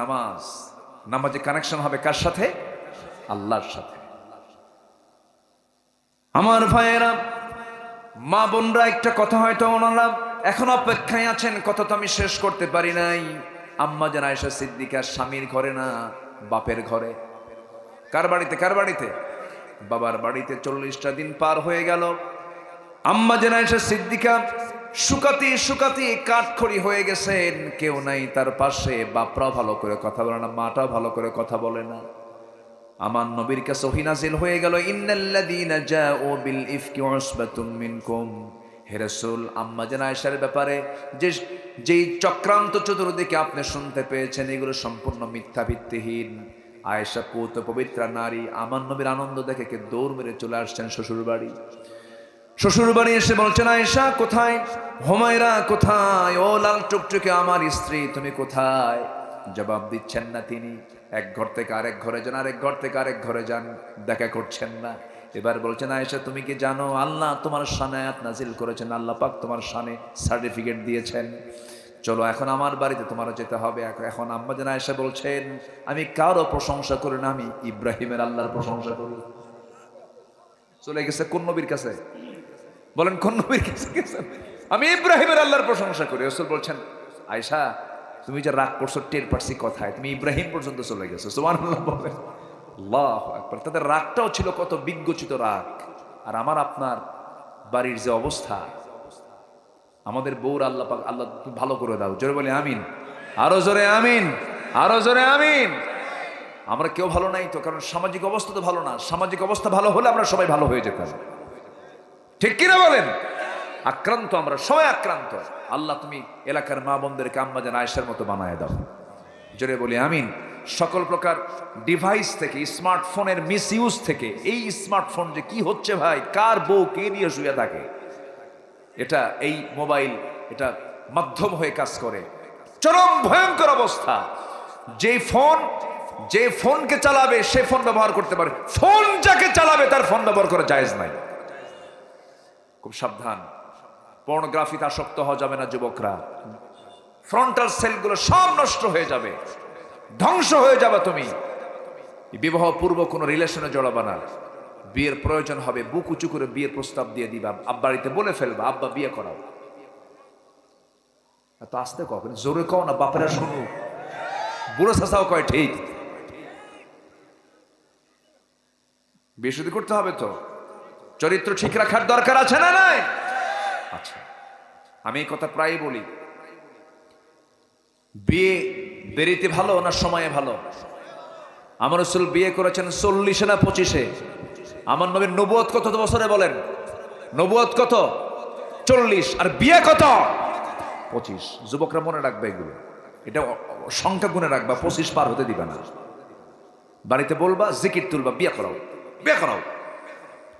নামাজে কানেকশন হবে কার সাথে? আল্লাহর সাথে। আমার ভাইয়েরা, মা বোনরা, একটা কথা হয়তো ওনারা এখন অপেক্ষায় আছেন, কথা তো আমি শেষ করতে পারি নাই। আম্মা জান আয়েশা সিদ্দিকা স্বামীর ঘরে না, বাপের ঘরে। কার বাড়িতে? কার বাড়িতে? বাবার বাড়িতে। 40টা দিন পার হয়ে গেল। আম্মা জান আয়েশা সিদ্দিকা শুকাতে শুকাতে কাঠখড়ি হয়ে গেছেন, কেউ নাই তার পাশে। বাপরাও ভালো করে কথা বলে না, মাটাও ভালো করে কথা বলে না। আমার নবীর কাছে ওহী নাযিল হয়ে গেল, ইন্নাল্লাযীনা জাউ বিল ইফকি উসবাতুম মিনকুম। হে রাসূল, আম্মা জান আয়েশার ব্যাপারে যেই চক্রান্ত চতুর্দিকে আপনি শুনতে পেয়েছেন, এগুলো সম্পূর্ণ মিথ্যা, ভিত্তিহীন। আয়েশা পূত পবিত্রা নারী। আমার নবীর আনন্দ দেখে কে দৌড় মেরে চলে আসছেন শ্বশুর বাড়ি। শ্বশুর বাড়ি এসে বলছেন, আয়েশা কোথায়? হুমায়রা কোথায়? ও লাল টুকটুকে আমার স্ত্রী, তুমি কোথায়? জবাব দিচ্ছেন না তিনি। এক ঘর থেকে আরেক ঘরে যান, আরেক ঘর থেকে আরেক ঘরে যান, দেখা করছেন না। এবার বলছেন, আয়েশা তুমি কি জানো আল্লাহ তোমার শানে আয়াত নাজিল করেছেন, আল্লাহ পাক তোমার শানে সার্টিফিকেট দিয়েছেন। চলো এখন আমার বাড়িতে তোমার যেতে হবে। এখন আম্মা জান আয়েশা বলছেন, আমি কারো প্রশংসা করি না, আমি ইব্রাহিমের আল্লাহর প্রশংসা করি। চলে গেছে কোন নবীর কাছে? বলেন কোন নবীর কাছে গেছে? আমি ইব্রাহিমের আল্লাহর প্রশংসা করি। রাসূল বলছেন, আয়েশা তুমি যে রাগ করছো টের পারছি কথায়, তুমি ইব্রাহিম পর্যন্ত চলে গেছো। সুবহানাল্লাহ বলেন। আল্লাহু আকবার। তাদের রাগটাও ছিল কত বিজ্ঞচিত রাগ। আর আমার আপনার বাড়ির যে অবস্থা, আমাদের বউর আল্লাহ পাক আল্লাহ তুমি ভালো করে দাও। জোরে বলি আমিন, আরো জোরে আমিন, আরো জোরে আমিন। আমরা কেউ ভালো নাই তো, কারণ সামাজিক অবস্থা তো ভালো না। সামাজিক অবস্থা ভালো হলে আমরা সবাই ভালো হয়ে যেতাম, ঠিক কিনা বলেন? আক্রান্ত, আমরা সবাই আক্রান্ত। আল্লাহ তুমি এলাকার মা বোনদেরকে আম্মা জান আয়েশার মতো বানায় দাও। জোরে বলি আমিন। সকল প্রকার ডিভাইস থেকে, স্মার্টফোনের মিসইউজ থেকে, এই স্মার্টফোন যে কি হচ্ছে ভাই, কার বউ কে নিয়ে শুয়ে থাকে, এটা এই মোবাইল এটা মাধ্যম হয়ে কাজ করে। চরম ভয়ঙ্কর অবস্থা। যে ফোনকে চালাবে সে ফোন ব্যবহার করতে পারে, ফোন যাকে চালাবে তার ফোন ব্যবহার করা জায়েজ নাই। খুব সাবধান। পর্নোগ্রাফিতে আসক্ত হওয়া যাবে না যুবকরা। ফ্রন্টাল সেলগুলো সব নষ্ট হয়ে যাবে, ধ্বংস হয়ে যাবে। তুমি বিবাহ পূর্ব কোনো রিলেশনে জড়াবা না। বিয়ের প্রয়োজন হবে, বুক উঁচু করে বিয়ের প্রস্তাব দিয়ে দিবা, আব্বাড়িতে বলে ফেলবা আব্বা বিয়ে করাও। এত আস্তে কখন, জোরে কও না, বাপেরা শুনু। বুড়ো চাচাও কয় ঠিক। বিয়ে শুধু করতে হবে তো, চরিত্র ঠিক রাখার দরকার আছে না নাই? আচ্ছা, আমি এই কথা প্রায় বলি, বিয়ে দেরিতে ভালো না সময়ে ভালো? আমার রাসূল বিয়ে করেছেন 40 না 25-এ। আমার নবীর নবুয়ত কত বছরে বলেন? নবুয়ত কত? 40। আর বিয়ে কত? 25। যুবকরা মনে রাখবে এগুলো, এটা সংখ্যা গুণে রাখবা, 25 পার হতে দিবে না। বাড়িতে বলবা, জিকির তুলবা, বিয়ে করাও, বিয়ে করাও।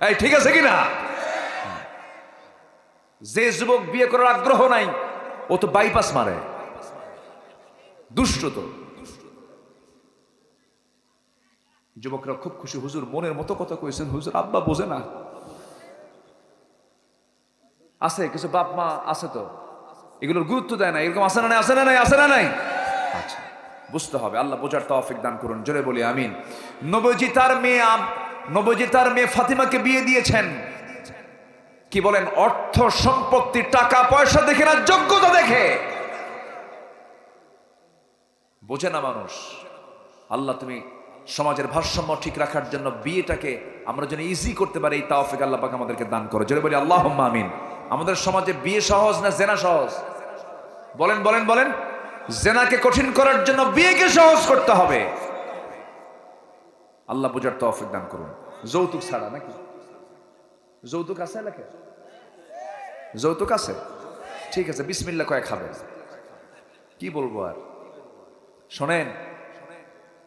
এই ঠিক আছে কিনা? যে যুবক বিয়ে করার আগ্রহ নাই, ও তো বাইপাস মারে, দুষ্ট তো। যুবকরা খুব খুশি, হুজুর মনের মতো কথা কইছেন হুজুর, আব্বা বোঝে না। আছে কিছু বাপ মা আছে তো এগুলোর গুরুত্ব দেয় না, এরকম আছে না নাই? আছে না নাই? আছে না নাই? আচ্ছা, বুঝতে হবে। আল্লাহ বোঝার তৌফিক দান করুন। জোরে বলি আমিন। নবীজি তার মেয়ে ফাতিমাকে বিয়ে দিয়েছেন। কি বলেন? অর্থ সম্পত্তি, টাকা পয়সা দেখে না, যোগ্যতা দেখে। বোঝে না মানুষ। আল্লাহ তুমি সমাজের ভারসাম্য ঠিক রাখার জন্য বিয়েটাকে আমরা যেন ইজি করতে পারি, এই তৌফিক আল্লাহ পাক আমাদেরকে দান করো। জোরে বলি আল্লাহুম্মা আমিন। আমাদের সমাজে বিয়ে সহজ না জেনা সহজ? বলেন বলেন বলেন। জেনাকে কঠিন করার জন্য বিয়েকে সহজ করতে হবে। আল্লাহ বোঝার তৌফিক দান করুন। যৌতুক ছাড়া নাকি? যৌতুক আছে এলাকায়? যৌতুক আছে? ঠিক আছে, বিসমিল্লাহ কয়ে খাবেন। কি বলবো আর। শোনেন,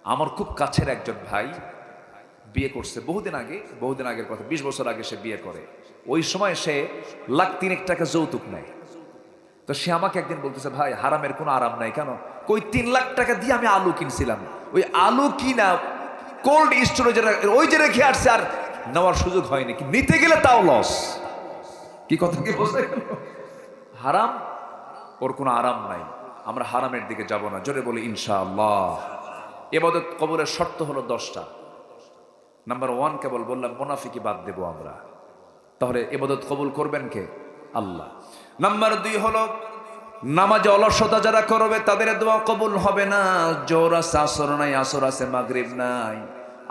আমার খুব কাছের একজন ভাই বিয়ে করছে বহুদিন আগের কথা, 20 বছর আগে সে বিয়ে করে। ওই সময় সে 1,03,000 টাকা যৌতুক নেয়। তো সে আমাকে একদিন বলতেছে, ভাই হারামের কোনো আরাম নাই। কেন? কই 3 লাখ টাকা দিয়ে আমি আলু কিনছিলাম, ওই আলু কিনা কোল্ড স্টোরেজে ওই যে রেখে আসছে, আর নেওয়ার সুযোগ হয়নি, নিতে গেলে তাও লস। কি কথা কি বলছে? হারাম, ওর কোনো আরাম নাই। আমরা হারামের দিকে যাব না। জোরে বলি ইনশাআল্লাহ। ইবাদত কবুলের শর্ত হলো 10টা। নাম্বার 1 কেবল বললাম, মুনাফিকি বাদ দেব আমরা। তাহলে ইবাদত কবুল করবেন কে? আল্লাহ। নাম্বার 2 হলো, নামাজে অলসতা যারা করবে তাদের দোয়া কবুল হবে না। জোহর আছে, আসর নাই, আসর আছে, মাগরিব নাই,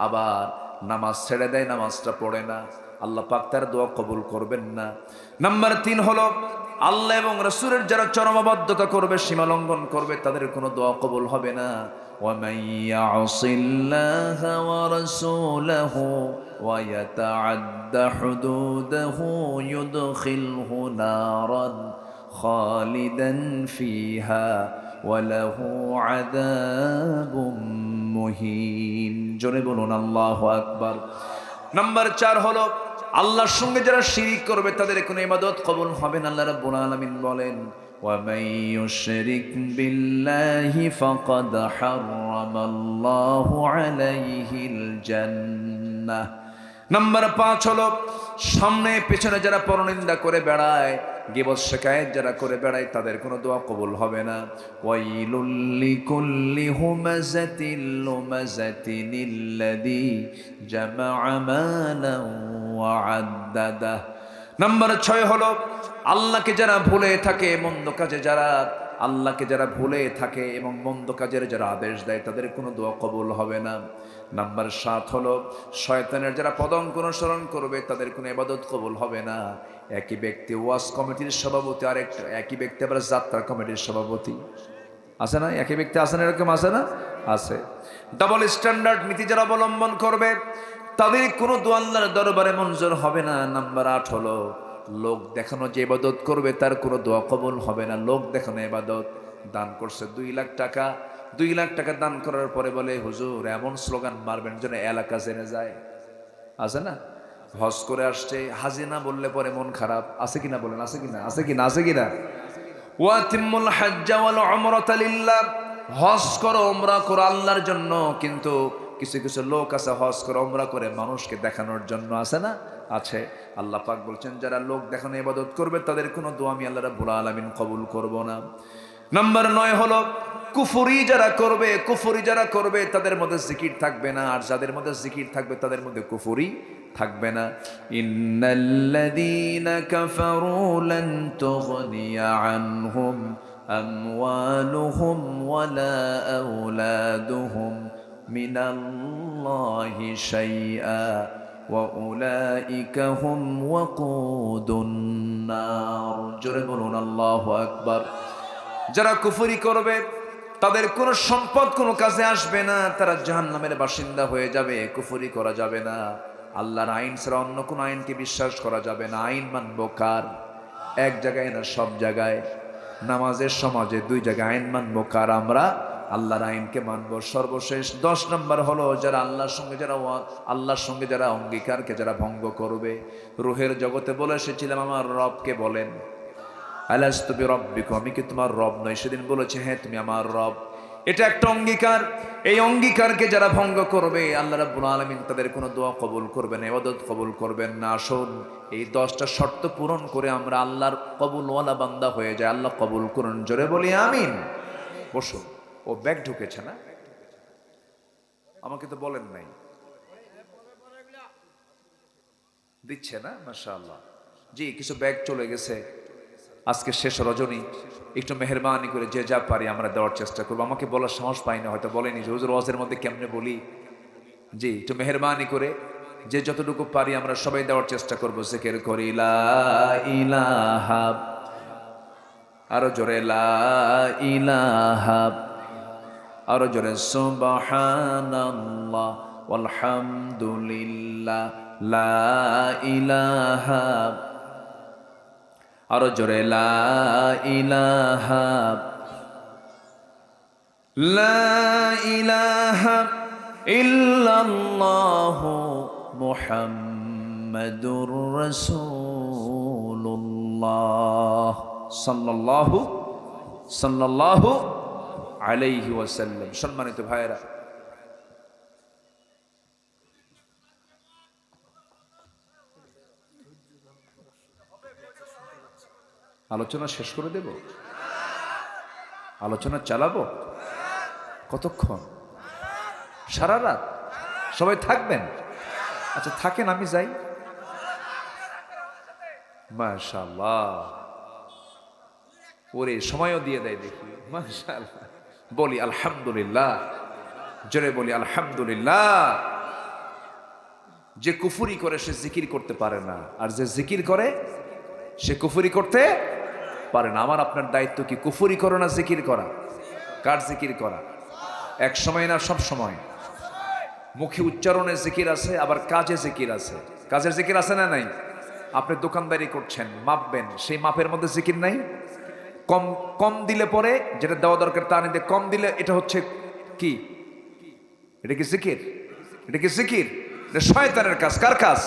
আবার নামাজ ছেড়ে দেয়, নামাজটা পড়ে না, আল্লাহ পাক তার দোয়া কবুল করবেন না। নাম্বার 3 হলো, আল্লাহ এবং রাসূলের যারা চরমবদ্ধতা করবে, সীমা লঙ্ঘন করবে, তাদের কোনো দোয়া কবুল হবে না। وَمَن يَعْصِ اللَّهَ وَرَسُولَهُ وَيَتَعَدَّ حُدُودَهُ يُدْخِلْهُ نَارًا خَالِدًا فِيهَا وَلَهُ عَذَابٌ مُهِينٌ। জোরে বলুন আল্লাহু আকবার। নাম্বার 4 হলো, আল্লাহর সঙ্গে যারা শিরিক করবে তাদের কোনো ইবাদত কবুল হবে না। আল্লাহ রাব্বুল আলামিন বলেন, وَمَن يُشْرِكْ بِاللَّهِ فَقَدْ حَرَّمَ اللَّهُ عَلَيْهِ الْجَنَّةَ। নাম্বার 5 হলো, সামনে পেছনে যারা পরনিন্দা করে বেড়ায় গীবত শিকায়েত যারা করে বেড়ায় তাদের কোনো দোয়া কবুল হবে না। ওয়াইলুল লিকুল্লি হুমাযাতিল লুমাযাতিনিল্লাযী জামাআ মালান ওয়া আদ্দাদাহ। নাম্বার 6 হলো আল্লাহকে যারা ভুলে থাকে, মন্দ কাজে যারা আল্লাহকে যারা ভুলে থাকে এবং মন্দ কাজের যারা আদেশ দেয় তাদের কোনো দোয়া কবুল হবে না। নাম্বার 7 হলো শয়তানের যারা পদাঙ্ক অনুসরণ করবে তাদের কোনো ইবাদত কবুল হবে না। একই ব্যক্তি ওয়াজ কমিটির সভাপতি, আরেকটা একই ব্যক্তি আবার যাত্রা কমিটির সভাপতি, আছে না? একই ব্যক্তি আছে না, এরকম আছে না? আছে। ডাবল স্ট্যান্ডার্ড নীতি যারা অবলম্বন করবে তাদের কোনো দোয়া আল্লাহর দরবারে মঞ্জুর হবে না। নাম্বার 8 হলো লোক দেখানো যে ইবাদত করবে তার কোনো দোয়া কবুল হবে না। লোক দেখানো ইবাদত, দান করছে 2 লাখ টাকা, 2 লাখ টাকা দান করার পরে বলে হুজুর এমন স্লোগান মারবেন যেন এলাকা জেনে যায়, আছে না? হজ করে আসছে, হাজিনা বললে পরে মন খারাপ, আছে কিনা বলেন? আছে কিনা? আছে কিনা? আছে কিনা? ওয়াতিমুল হাজ্জা ওয়াল উমরাতা লিল্লাহ, হজ করো উমরা করো আল্লাহর জন্য। কিন্তু কিছু কিছু লোক আছে হজ করে উমরা করে মানুষকে দেখানোর জন্য, আছে না? আছে। আল্লাহ পাক বলছেন যারা লোক দেখানো ইবাদত করবে তাদের কোনো দোয়া আমি আল্লাহ রাব্বুল আলামিন কবুল করব না। নাম্বার 9 হলো কুফরি যারা করবে, কুফরি যারা করবে তাদের মধ্যে জিকির থাকবে না, আর যাদের মধ্যে জিকির থাকবে তাদের মধ্যে কুফরি থাকবে না। ইন্নাল্লাযীনা কাফারু লান তুগনিয়া আনহুম আমওয়ালুহুম ওয়ালা আওলাদুহুম মিনাল্লাহি শাইআ ওয়া উলাইকা হুম ওয়াকুদুন নার। জোরে বলুন আল্লাহু আকবার। যারা কুফরি করবে তাদের কোনো সম্পদ কোনো কাজে আসবে না, তারা জাহান্নামের বাসিন্দা হয়ে যাবে। কুফরি করা যাবে না, আল্লাহর আইন ছাড়া অন্য কোনো আইনকে বিশ্বাস করা যাবে না। আইন মানব কার? এক জায়গায় না, সব জায়গায়। নামাজের সমাজে 2 জায়গায় আইন মানব কার? আমরা আল্লাহর আইনকে মানব। সর্বশেষ 10 নম্বর হলো যারা আল্লাহর সঙ্গে যারা অঙ্গীকারকে যারা ভঙ্গ করবে। রূহের জগতে বলে এসেছিলাম আমার রবকে বলেন, আলাস্তু বিরাব্বিকুম, আমি কি তোমার রব নই? সেদিন বলেছে হ্যাঁ তুমি আমার রব। এটা একটা অঙ্গীকার। এই অঙ্গীকারকে যারা ভঙ্গ করবে আল্লাহ রাব্বুল আলামিন তাদের কোনো দোয়া কবুল করবেন না, ইবাদত কবুল করবেন না। আসুন এই 10টা শর্ত পূরণ করে আমরা আল্লাহর কবুলওয়ালা বান্দা হয়ে যায়। আল্লাহ কবুল করুন, জোরে বলি আমিন। বসুন। ও ব্যাগ ঢুকেছে না? আমাকে তো বলেন নাই। দিচ্ছে না? মাশাআল্লাহ। জি, কিছু ব্যাগ চলে গেছে। আজকে শেষ রজনী, একটু মেহেরবানি করে যে যা পারি আমরা দেওয়ার চেষ্টা করবো। আমাকে বলার সাহস পাই না, হয়তো বলেনি যে হুজুর ওয়াজের মধ্যে কেমনে বলি। জি, একটু মেহেরবানি করে যে যতটুকু পারি আমরা সবাই দেওয়ার চেষ্টা করবো। জিকির করি লা ইলাহা, আরো জোরে লা ইলাহা, আরো জোরে সুবহানাল্লাহ ওয়ালহামদুলিল্লাহ লা ইলাহা, আরো জোরে লা ইলাহা, লা ইলাহা ইল্লাল্লাহু মুহাম্মাদুর রাসূলুল্লাহ সাল্লাল্লাহু আলাইহি ওয়াসাল্লাম। সম্মানিত ভাইয়েরা, আলোচনা শেষ করে দেব? আলোচনা চালাবো? কতক্ষণ? সারা রাত? সবাই থাকবেন? আচ্ছা থাকেন, আমি যাই। মাশাআল্লাহ, ওরে সময়ও দিয়ে দেয় দেখি। মাশাআল্লাহ, বলি আলহামদুলিল্লাহ, জোরে বলি আলহামদুলিল্লাহ। যে কুফরি করে সে জিকির করতে পারে না, আর যে জিকির করে সে কুফরি করতে পারে না। আমার আপনার দায়িত্ব কি কুফরি করো না জিকির করা? কার জিকির করা? এক সময় না, সব সময়। মুখে উচ্চারণে জিকির আছে, আবার কাজে জিকির আছে। কাজের জিকির আছে না নাই? আপনি দোকানদারি করছেন, মাপবেন, সেই মাপের মধ্যে জিকির নাই। কম কম দিলে পরে যেটা দেওয়া দরকার তা নিতে কম দিলে, এটা হচ্ছে কি? এটা কি জিকির? এটা কি জিকির? এটা শয়তানের কাজ। কার কাজ?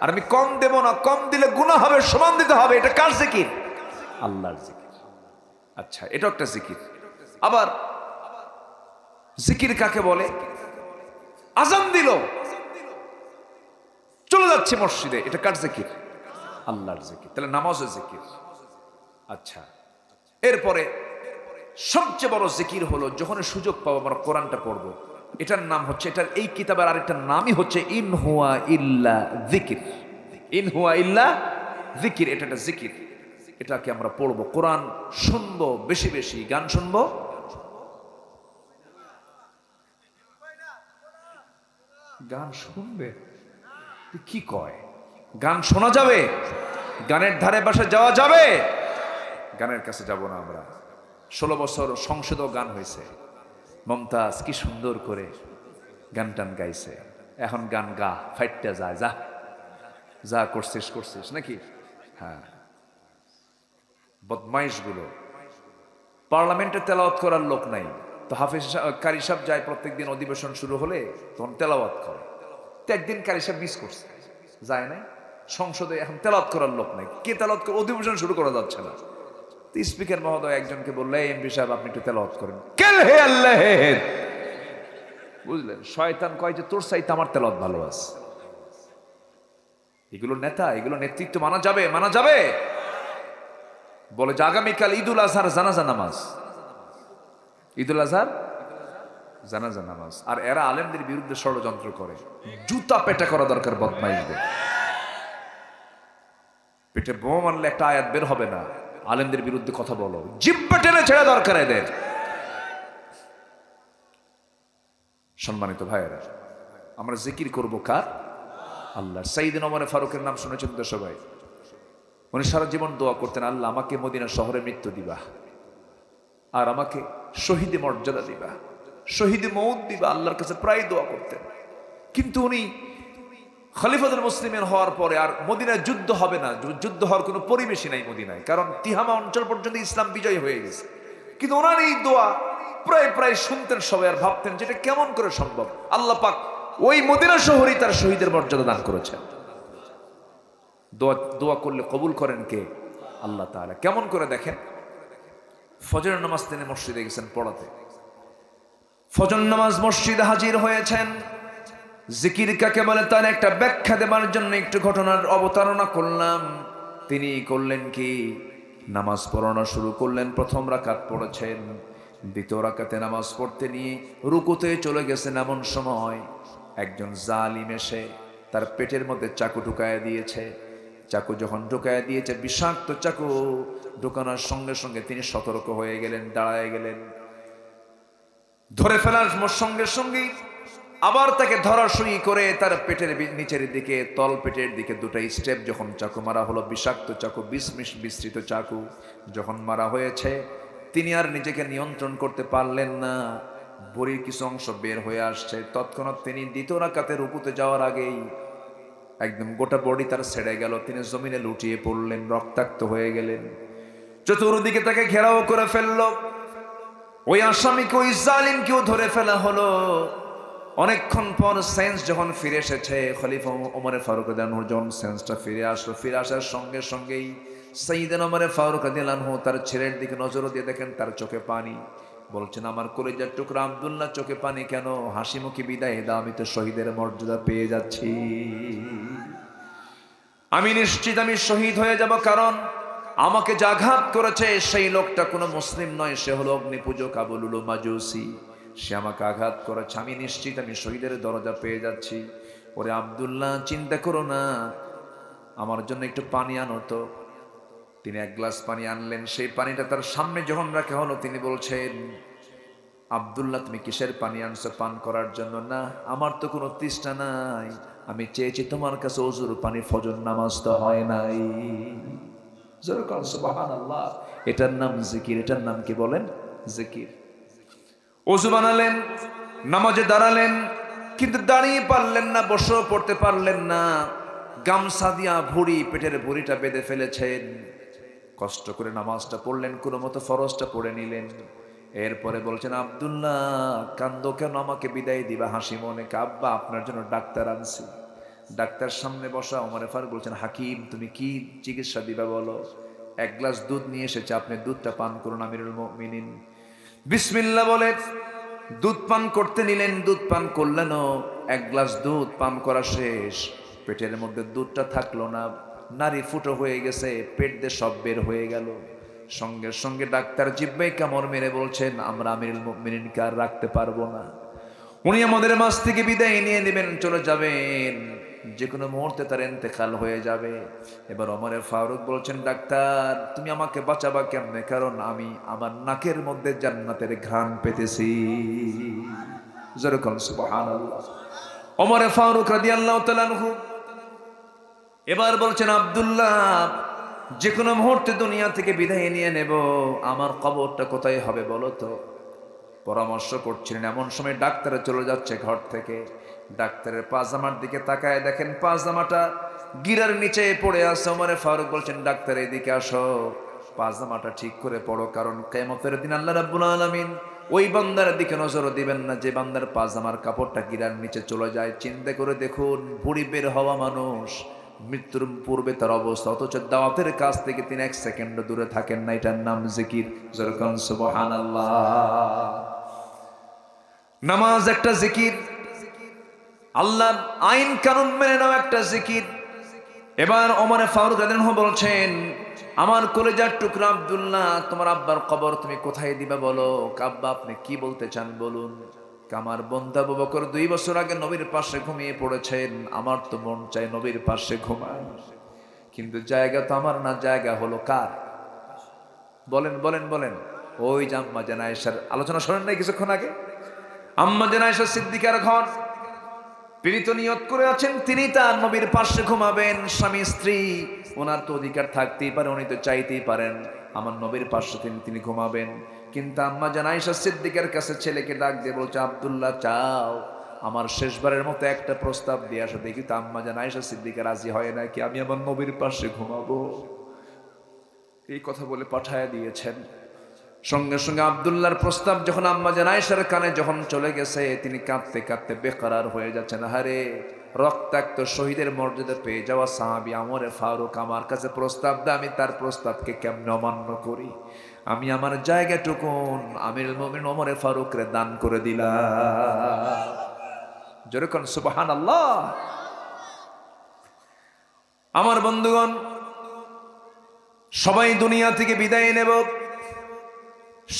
আর আমি কম দেব না, কম দিলে গুনাহ হবে, সমান দিতে হবে। এটা কার জিকির? আল্লাহর জিকির। আচ্ছা, এটা একটা জিকির। আবার জিকির কাকে বলে? আজান দিল, চলে যাচ্ছে মসজিদে, এটা কার জিকির? আল্লাহর জিকির। তাহলে নামাজও জিকির। আচ্ছা, এরপরে সবচেয়ে বড় জিকির হলো যখন সুযোগ পাবো আমরা কোরআনটা পড়বো, এটার নাম হচ্ছে, এটার এই কিতাবের আরেকটা নামই হচ্ছে ইন হুয়া ইল্লা যিকির। ইন হুয়া ইল্লা যিকির, এটা একটা জিকির। এটাকে আমরা পড়বো, কোরআন শুনবো, বেশি বেশি গান শুনবো। গান শুনবে কি কয়? গান শোনা যাবে? গানের ধারে পাশে যাওয়া যাবে? গানের কাছে যাব না আমরা। 16 বছর সংসদেও গান হয়েছে, মমতাজ কি সুন্দর করে গান টান গাইছে। এখন গান গা ফাইটটা যায়, যা যা করছিস করছিস নাকি? হ্যাঁ, বদমাইশ গুলো। পার্লামেন্টে তেলাওয়াত করার লোক নাই, তো হাফিজ কারি সাহেব যায় প্রত্যেকদিন, অধিবেশন শুরু হলে তখন তেলাওয়াত করে। তো একদিন কারি সাহেব মিস করছে, যায় না সংসদে, এখন তেলাওয়াত করার লোক নাই, কে তেলাওয়াত করে? অধিবেশন শুরু করা যাচ্ছে না। স্পিকার মহোদয় একজনকে বললে, এমপি সাহেব আপনি একটু তেলাওয়াত করেন। কেল হে আল্লাহ হে, বুঝলেন? শয়তান কয় যে তোর চাইতে আমার তেলাওয়াত ভালো আছে। এগুলো নেতা, এগুলো নেতৃত্ব মানা যাবে? মানা যাবে? বলে যে আগামীকাল ঈদুল আজহার জানাজা নামাজ, ঈদুল আজহার জানাজা নামাজ, আর এরা আলেমদের বিরুদ্ধে ষড়যন্ত্র করে। জুতা পেটা করা দরকার বদমাইশদের। পেটে বোম মারলে একটা আয়াত বের হবে না। আলেমদের বিরুদ্ধে কথা বলো, জিব্বা টেনে ছেড়ে দরকার এদের। সম্মানিত ভাইয়েরা, আমরা জিকির করব কার? আল্লাহ। সাইয়েদনা ওমর ফারুকের নাম শুনেছেন তো সবাই? উনি সারা জীবন দোয়া করতেন, আল্লাহ আমাকে মদিনা শহরে মৃত্যু দিবা, আর আমাকে শহীদ মর্যাদা দিবা, শহীদ মৌত দিবা। আল্লাহর কাছে প্রায় দোয়া করতেন। কিন্তু উনি খলিফাতুল মুসলিমিন হওয়ার পরে আর মদিনায় যুদ্ধ হবে না, যুদ্ধ হওয়ার কোনো পরিবেশই নাই মদিনায়, কারণ তিহামা অঞ্চল পর্যন্ত ইসলাম বিজয় হয়ে গেছে। কিন্তু ওনার এই দোয়া প্রায় প্রায় শুনতেন সবাই, আর ভাবতেন যেটা কেমন করে সম্ভব। আল্লাহ পাক ওই মদিনা শহরেই তার শহীদের মর্যাদা দান করেছেন। দোয়া করলে কবুল করেন কে? আল্লাহ তাআলা। কেমন করে দেখেন, ফজরের নামাজ তিনি মসজিদে গেছেন পড়াতে, ফজর নামাজ মসজিদে হাজির হয়েছেন। জিকির কাকে বলে তার একটা ব্যাখ্যা দেবার জন্য একটু ঘটনার অবতারণা করলাম। তিনি করলেন কি, নামাজ পড়ানো শুরু করলেন। প্রথম রাকাত পড়েছেন, দ্বিতীয় রাকাতে নামাজ পড়তে নিয়ে রুকুতে চলে গেছেন। এমন সময় একজন জালিম এসে তার পেটের মধ্যে চাকু ঢুকায় দিয়েছে। চাকু যখন ঢুকায় দিয়েছে, বিষাক্ত চাকু ঢুকানোর সঙ্গে সঙ্গে তিনি সতর্ক হয়ে গেলেন, দাঁড়ায় গেলেন। ধরে ফেলার সঙ্গে সঙ্গেই আবার তাকে ধরাশয়ী করে তার পেটের নিচের দিকে, তল পেটের দিকে দুটো স্টেপ যখন চাকু মারা হলো, বিষাক্ত চাকু, বিস্তৃত চাকু যখন মারা হয়েছে, তিনি আর নিজেকে নিয়ন্ত্রণ করতে পারলেন না। বড়ির কিছু অংশ বের হয়ে আসছে। তৎক্ষণাৎ তিনি দ্বিতীয় রাকাতে রুকুতে যাওয়ার আগেই একদম গোটা বডি তার ছেড়ে গেল। তিনি জমিনে লুটিয়ে পড়লেন, রক্তাক্ত হয়ে গেলেন। চতুর্দিকে তাকে ঘেরাও করে ফেললো। ওই আসামিকে, ওই জালিমকেও ধরে ফেলা হলো। অনেকক্ষণ পর সেন্স যখন ফিরে এসেছে, খলিফা ওমর ফারুক রাদিয়াল্লাহু আনহু যখন সেন্সটা ফিরে আসলো, ফিরে আসার সঙ্গে সঙ্গেই সাইয়েদনা ওমর ফারুক রাদিয়াল্লাহু আনহু তার ছেলের দিকে নজর দিয়ে দেখেন তার চোখে পানি। বলছেন, আমার কলিজার টুকরা আব্দুল্লাহ, চোখে পানি কেন? হাসি মুখে বিদায় দাও, আমি তো শহীদের মর্যাদা পেয়ে যাচ্ছি। আমি নিশ্চিত আমি শহীদ হয়ে যাব, কারণ আমাকে যে আঘাত করেছে সেই লোকটা কোনো মুসলিম নয়, সে হলো অগ্নিপূজক আবু লুলু মাজুসি। সে আমাকে আঘাত করেছে, আমি নিশ্চিত আমি শহীদের দরজা পেয়ে যাচ্ছি। ওরে আব্দুল্লাহ, চিন্তা করো না, আমার জন্য একটু পানি আনো তো। তিনি এক গ্লাস পানি আনলেন। সেই পানিটা তার সামনে যখন রাখা হলো, তিনি বলছেন, আব্দুল্লাহ তুমি কিসের পানি আনছো পান করার জন্য? না, আমার তো কোনো তৃষ্ণা নাই, আমি চেয়েছি তোমার কাছে ওযুর পানি, ফজর নামাজ তো হয় নাই। সুবহানাল্লাহ। এটার নাম জিকির। এটার নাম কি বলেন? জিকির। ওযু বানালেন, নামাজে দাঁড়ালেন, কিন্তু দাঁড়িয়ে পারলেন না, বসেও পড়তে পারলেন না। গামছা দিয়া ভুঁড়ি, পেটের ভুঁড়িটা বেঁধে ফেলেছেন। কষ্ট করে নামাজটা পড়লেন, কোনো মতো ফরজটা পড়ে নিলেন। এরপরে বলছেন, আব্দুল্লাহ কান্দো কেন? আমাকে বিদায় দিবা হাসি মনে? আব্বা আপনার জন্য ডাক্তার আনছি। ডাক্তার সামনে বসা। ওমর ফারুক বলছেন, হাকিম তুমি কি চিকিৎসা দিবা বলো? এক গ্লাস দুধ নিয়ে এসেছে, আপনি দুধটা পান করুন আমিরুল মুমিনিন। বিসমিল্লাহ বলে দুধ পান করতে নিলেন। দুধ পান করলেন, এক গ্লাস দুধ পান করা শেষ। পেটের মধ্যে দুধটা থাকলো না, নারী ফুটো হয়ে গেছে, পেট দিয়ে সব বের হয়ে গেল। সঙ্গে সঙ্গে ডাক্তার জিহ্বায় কামড় মেরে বলছেন, আমরা আমিরুল মুমিনিনকে আর রাখতে পারবো না, উনি আমাদের মাঝ থেকে বিদায় নিয়ে নেবেন, চলে যাবেন, যে কোনো মুহূর্তে তার ইন্তেকাল হয়ে যাবে। এবার ওমর ফারুক বলছেন, ডাক্তার তুমি আমাকে বাঁচাবা কেমনে, কারণ আমি আমার নাকের মধ্যে জান্নাতের ঘ্রাণ পেতেছি। যেরকম সুবহানাল্লাহ। ওমর ফারুক রাদিয়াল্লাহু তাআলা আনহু এবার বলছেন, আব্দুল্লাহ যে কোনো মুহূর্তে দুনিয়া থেকে বিদায় নিয়ে নেব, আমার কবরটা কোথায় হবে বলো তো। পরামর্শ করছিলেন, এমন সময় ডাক্তার চলে যাচ্ছে ঘর থেকে। ডাক্তারের পাজামার দিকে তাকায় দেখেন পাজামাটা গিরার নিচে পড়ে আছে। ওমর ফারুক বলছেন, ডাক্তার এদিকে আসো, পাজামাটা ঠিক করে পড়ো, কারণ কিয়ামতের দিন আল্লাহ রাব্বুল আলামিন ওই বান্দার দিকে নজর দিবেন না যে বান্দার পাজামার কাপড়টা গিরার নিচে চলে যায়। চিন্তা করে দেখুন, বুড়ি বের হওয়া মানুষ, মৃত্যুর পূর্বে তার অবস্থা, অথচ দাওয়াতের কাছ থেকে তিনি এক সেকেন্ড দূরে থাকেন না। এটার নাম জিকির। যেরকম সুবহানাল্লাহ। নামাজ একটা জিকির, আল্লাহর আইন কানুন মেনে নাও একটা জিকির। এবার ওমর ফারুক রাদিয়াল্লাহু আনহু বলছেন, আমার কলিজার টুকরা আব্দুল্লাহ, তোমার আব্বার কবর তুমি কোথায় দিবা বলো। আব্বা আপনি কি বলতে চান বলুন। আমার বন্ধু আবু বকর 2 বছর আগে নবীর পাশে ঘুমিয়ে পড়েছেন, আমার তো মন চাই নবীর পাশে ঘুমাই, কিন্তু জায়গা তো আমার না, জায়গা হলো কার? বলেন বলেন বলেন। ওই যে আম্মা জান আয়েশার আলোচনা শোনেন নাই কিছুক্ষণ আগে? আম্মা জান আয়েশা সিদ্দিকার ঘর, তিনি তো নিয়ত করে আছেন তিনি তার নবীর পাশে ঘুমাবেন। স্বামী স্ত্রী, ওনার তো অধিকার থাকতেই পারে, উনি তো চাইতেই পারেন আমার নবীর পাশে তিনি ঘুমাবেন। কিন্তু আম্মা জান আয়েশা সিদ্দিকার কাছে ছেলেকে ডাক দিয়ে বলছে, আব্দুল্লাহ চাও আমার শেষবারের মতো একটা প্রস্তাব দিয়ে আসো দেখি। তো আম্মা জান আয়েশা সিদ্দিকা রাজি হয় নাকি, আমি আমার নবীর পাশে ঘুমাবো। এই কথা বলে পাঠায় দিয়েছেন। সঙ্গে সঙ্গে আব্দুল্লাহর প্রস্তাব যখন আম্মা জান আয়েশার কানে যখন চলে গেছে, তিনি কাঁদতে কাঁদতে বেকরার হয়ে যাচ্ছেন। হারে, রক্তাক্ত শহীদের মর্যাদা পেয়ে যাওয়া সাহাবী ওমর ফারুক আমার কাছে প্রস্তাব দেয়, আমি তার প্রস্তাবকে কেমনে অমান্য করি। আমি আমার জায়গাটুকুন আমিরুল মুমিনিন ওমর ফারুকরে দান করে দিলাম। যেরকম সুবহানাল্লাহ। আমার বন্ধুগণ, সবাই দুনিয়া থেকে বিদায় নেব।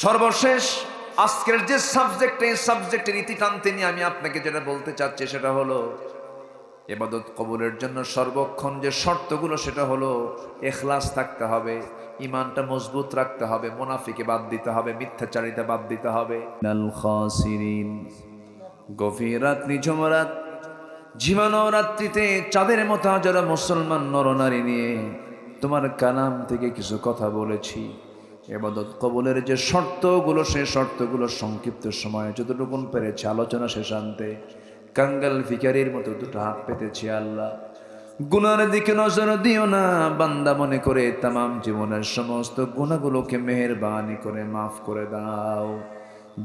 সর্বশেষ আজকের যে সাবজেক্ট, এই সাবজেক্টের ইতি টানতে নিয়ে আমি আপনাকে যেটা বলতে চাচ্ছি সেটা হলো, ইবাদত কবুলের জন্য সর্বক্ষণ যে শর্তগুলো, সেটা হলো ইখলাস থাকতে হবে, ঈমানটা মজবুত রাখতে হবে, মুনাফিকে বাদ দিতে হবে, মিথ্যাচারিতা বাদ দিতে হবে। নাল খাসিরিন, গভীর রাত, নিঝুম রাত, ঝিমানো রাত্রিতে চাঁদের মতো হাজারো মুসলমান নরনারী নিয়ে তোমার কালাম থেকে কিছু কথা বলেছি। ইবাদত কবুলের যে শর্তগুলো, সেই শর্তগুলো সংক্ষিপ্ত সময়ে যতটুকু পেরেছি আলোচনা শেষ আনতে কাঙ্গাল ভিখারির মতো দুটো হাত পেতেছি। আল্লাহ, গুনার দিকে নজর দিও না, বান্দা মনে করে তামাম জীবনের সমস্ত গুনাহগুলোকে মেহেরবানি করে মাফ করে দাও।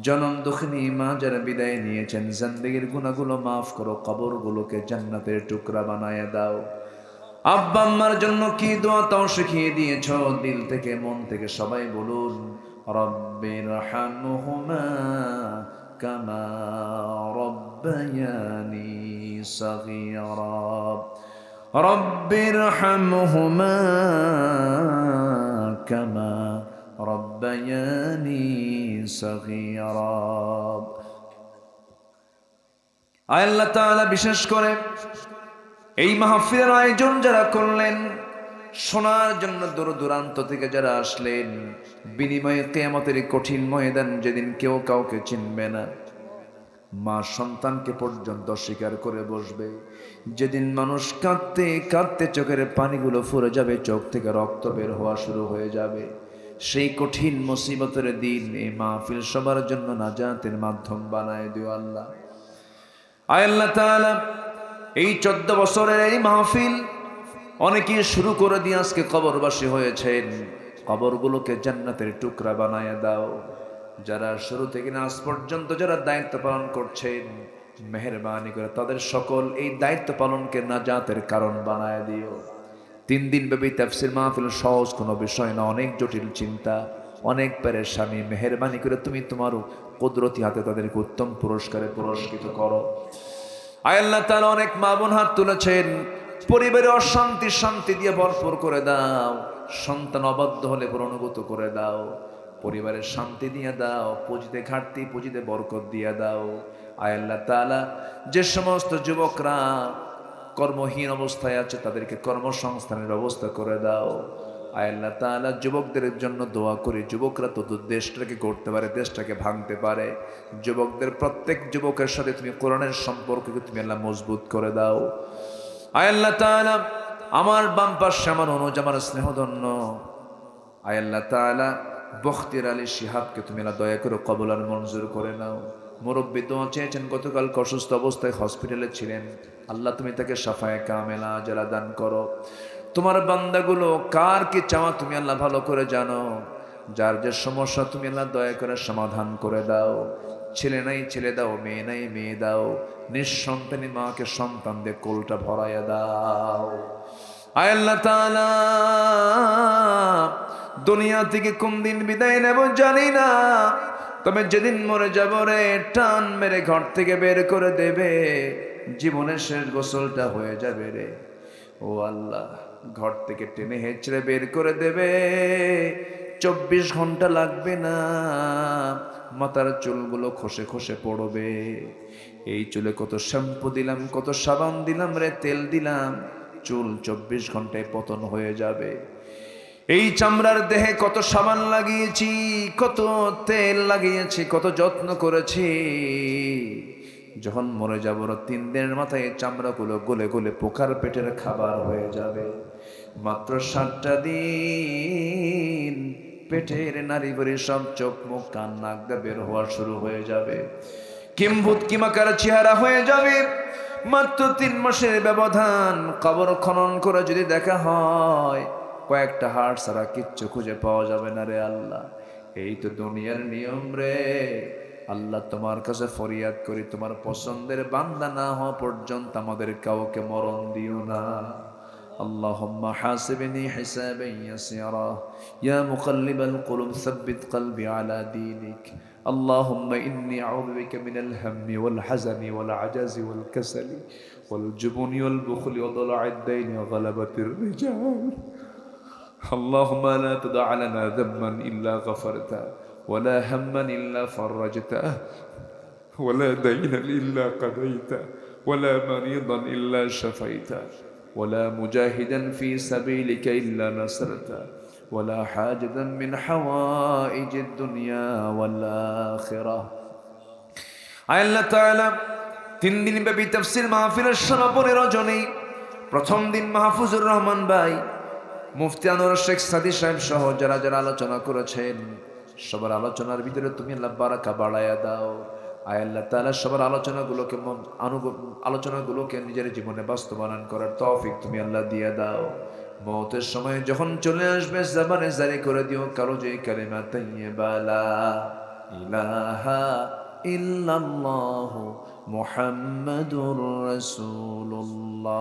জনম দুঃখিনী মা যারা বিদায় নিয়েছেন, জিন্দেগীর গুনাহগুলো মাফ করো, কবরগুলোকে জান্নাতের টুকরা বানায় দাও। আব্বা আম্মার জন্য কি দোয়া তাও শিখিয়ে দিয়েছ, দিল থেকে মন থেকে সবাই বলুন, রব্বিরহামহুমা কামা রব্বায়ানি সগীরা, রব্বিরহামহুমা কামা রব্বায়ানি সগীরা। আল্লাহ তাআলা বিশেষ করে এই মাহফিলের আয়োজন যারা করলেন, শোনার জন্য দূর দূরান্ত থেকে যারা আসলেন, বিনিময়ে কিয়ামতের কঠিন ময়দান যেদিন কেউ কাউকে চিনবে না, মা সন্তানকে পর্যন্ত স্বীকার করে বসবে, যেদিন মানুষ কাঁদতে কাঁদতে চোখের পানিগুলো ফুরে যাবে, চোখ থেকে রক্ত বের হওয়া শুরু হয়ে যাবে, সেই কঠিন মুসিবতের দিন এই মাহফিল সবার জন্য নাজাতের মাধ্যম বানায় দিও আল্লাহ। আল্লাহ তাআলা এই 14 বছরের এই মাহফিল অনেকেই শুরু করে দিয়ে আজকে কবরবাসী হয়েছেন, কবরগুলোকে জান্নাতের টুকরা বানায় দাও। যারা শুরু থেকে আজ পর্যন্ত যারা দায়িত্ব পালন করছেন, মেহেরবানি করে তাদের সকল এই দায়িত্ব পালনকে নাজাতের কারণ বানায় দিও। 3 দিন ব্যাপী তাফসীর মাহফিল সহজ কোনো বিষয় না, অনেক জটিল চিন্তা, অনেক পেরেশানি। মেহেরবানি করে তুমি তোমার কুদরতি হাতে তাদেরকে উত্তম পুরস্কারে পুরস্কৃত করো। আল্লাহ তাআলা অনেক মা বোন হাত তুলেছেন, পরিবারে অশান্তি শান্তি দিয়ে ভরপুর করে দাও। সন্তান অবাধ্য হলে পুনরাগত করে দাও, পরিবারের শান্তি দিয়ে দাও, পুঁজিতে ঘাটতি পুঁজিতে বরকত দিয়ে দাও। আয় আল্লাহ তাআলা, যে সমস্ত যুবকরা কর্মহীন অবস্থায় আছে তাদেরকে কর্মসংস্থানের ব্যবস্থা করে দাও। আয় আল্লাহ তাআলা, যুবকদের জন্য দোয়া করি, যুবকরা তো দেশটাকে গড়তে পারে, দেশটাকে ভাঙতে পারে। যুবকদের প্রত্যেক যুবকের সাথে তুমি কোরআনের সম্পর্ককে তুমি আল্লাহ মজবুত করে দাও। আয় আল্লাহ তাআলা, আমার বাম পাশে আমার অনুজ, আমার স্নেহধন্য আয় আল্লাহ তাআলা বখতিয়ার আলী শিহাবকে তুমি আল্লাহ দয়া করে কবুল আর মঞ্জুর করে নাও। মুরব্বী দোয়া চেয়েছেন, গতকাল অসুস্থ অবস্থায় হসপিটালে ছিলেন, আল্লাহ তুমি তাকে শাফায়ে কামেলা আজরা দান করো। তোমার বান্দাগুলো কার কি চাওয়া তুমি আল্লাহ ভালো করে জানো, যার যে সমস্যা তুমি আল্লাহ দয়া করে সমাধান করে দাও। ছেলে নাই ছেলে দাও, মেয়ে নাই মেয়ে দাও, নিঃসন্তানী মাকে সন্তান দিয়ে কোলটা ভরাইয়া দাও। আয় আল্লাহ তাআলা, দুনিয়া থেকে কোন দিন বিদায় নেব জানি না, তবে যেদিন মরে যাব রে, টান মেরে ঘর থেকে বের করে দেবে, জীবনের শেষ গোসলটা হয়ে যাবে রে। ও আল্লাহ, ঘর থেকে টেনে হেঁচড়ে বের করে দেবে, 24 ঘন্টা লাগবে না, মাথার চুলগুলো খসে খসে পড়বে। এই চুলে কত শ্যাম্পু দিলাম, কত সাবান দিলাম রে, তেল দিলাম, চুল 24 ঘন্টায় পতন হয়ে যাবে। এই চামড়ার দেহে কত সাবান লাগিয়েছি, কত তেল লাগিয়েছি, কত যত্ন করেছি, যখন মরে যাব 3 দিনের মাথায় চামড়াগুলো গলে গলে পোকার পেটের খাবার হয়ে যাবে। মাত্র 7টা দিন পেটের নারী ভরি সব চোখ মুখ কান নাক দিয়ে বের হওয়া শুরু হয়ে যাবে, কিম্ভূত কিমাকার চেহারা হয়ে যাবে। মাত্র 3 মাসের ব্যবধান, কবর খনন করে যদি দেখা হয় কয়েকটা হাড় ছাড়া কিচ্ছু খুঁজে পাওয়া যাবে না রে আল্লাহ। এই তো দুনিয়ার নিয়ম রে আল্লাহ, তোমার কাছে ফরিয়াদ করি, তোমার পছন্দের বান্দা না হওয়া পর্যন্ত আমাদের কাউকে মরণ দিও না। আল্লাহুম্মা হাসিবনি হিসাবান ইয়াসিরা, ইয়া মুকাল্লিবাল কুলুব সাব্বিত কলবি আলা দীনিক। আল্লাহুম্মা ইন্নী আউযু বিকা মিনাল হাম্মি ওয়াল হাযানি ওয়াল আজাজি ওয়াল কাসালি ওয়াল জুবনি ওয়াল বুখলি ওয়া দালা'আদ দাইনি ওয়া গালাবাতির রিজাল। اللهم لا تدع لنا ذنبا إلا غفرته ولا هما إلا فرجته ولا دينا إلا قضيته ولا مريضا إلا شفيته ولا مجاهدا في سبيلك إلا نصرته ولا حاجة من حوائج الدنيا والآخرة. আল্লাহ তাআলা 3 দিন ব্যাপী তাফসীর মাহফিলের সমাপনী রজনী, প্রথম দিন মাহফুজুর রহমান ভাই, মুফতি আনোয়ার শেখ সাদি সাহেব সহ যারা যারা আলোচনা করেছেন, সবার আলোচনার ভিতরে তুমি আল্লাহ বারাকা বাড়ায়া দাও। আয় আল্লাহ তাআলা, সবার আলোচনাগুলোকে নিজের জীবনে বাস্তবায়ন করার তৌফিক তুমি আল্লাহ দিয়ে দাও। মওতের সময় যখন চলে আসবে, জবানে জারি করে দিও কালো যে কালিমা তাইয়্যিবা লা ইলাহা ইল্লাল্লাহু মুহাম্মাদুর রাসূলুল্লাহ।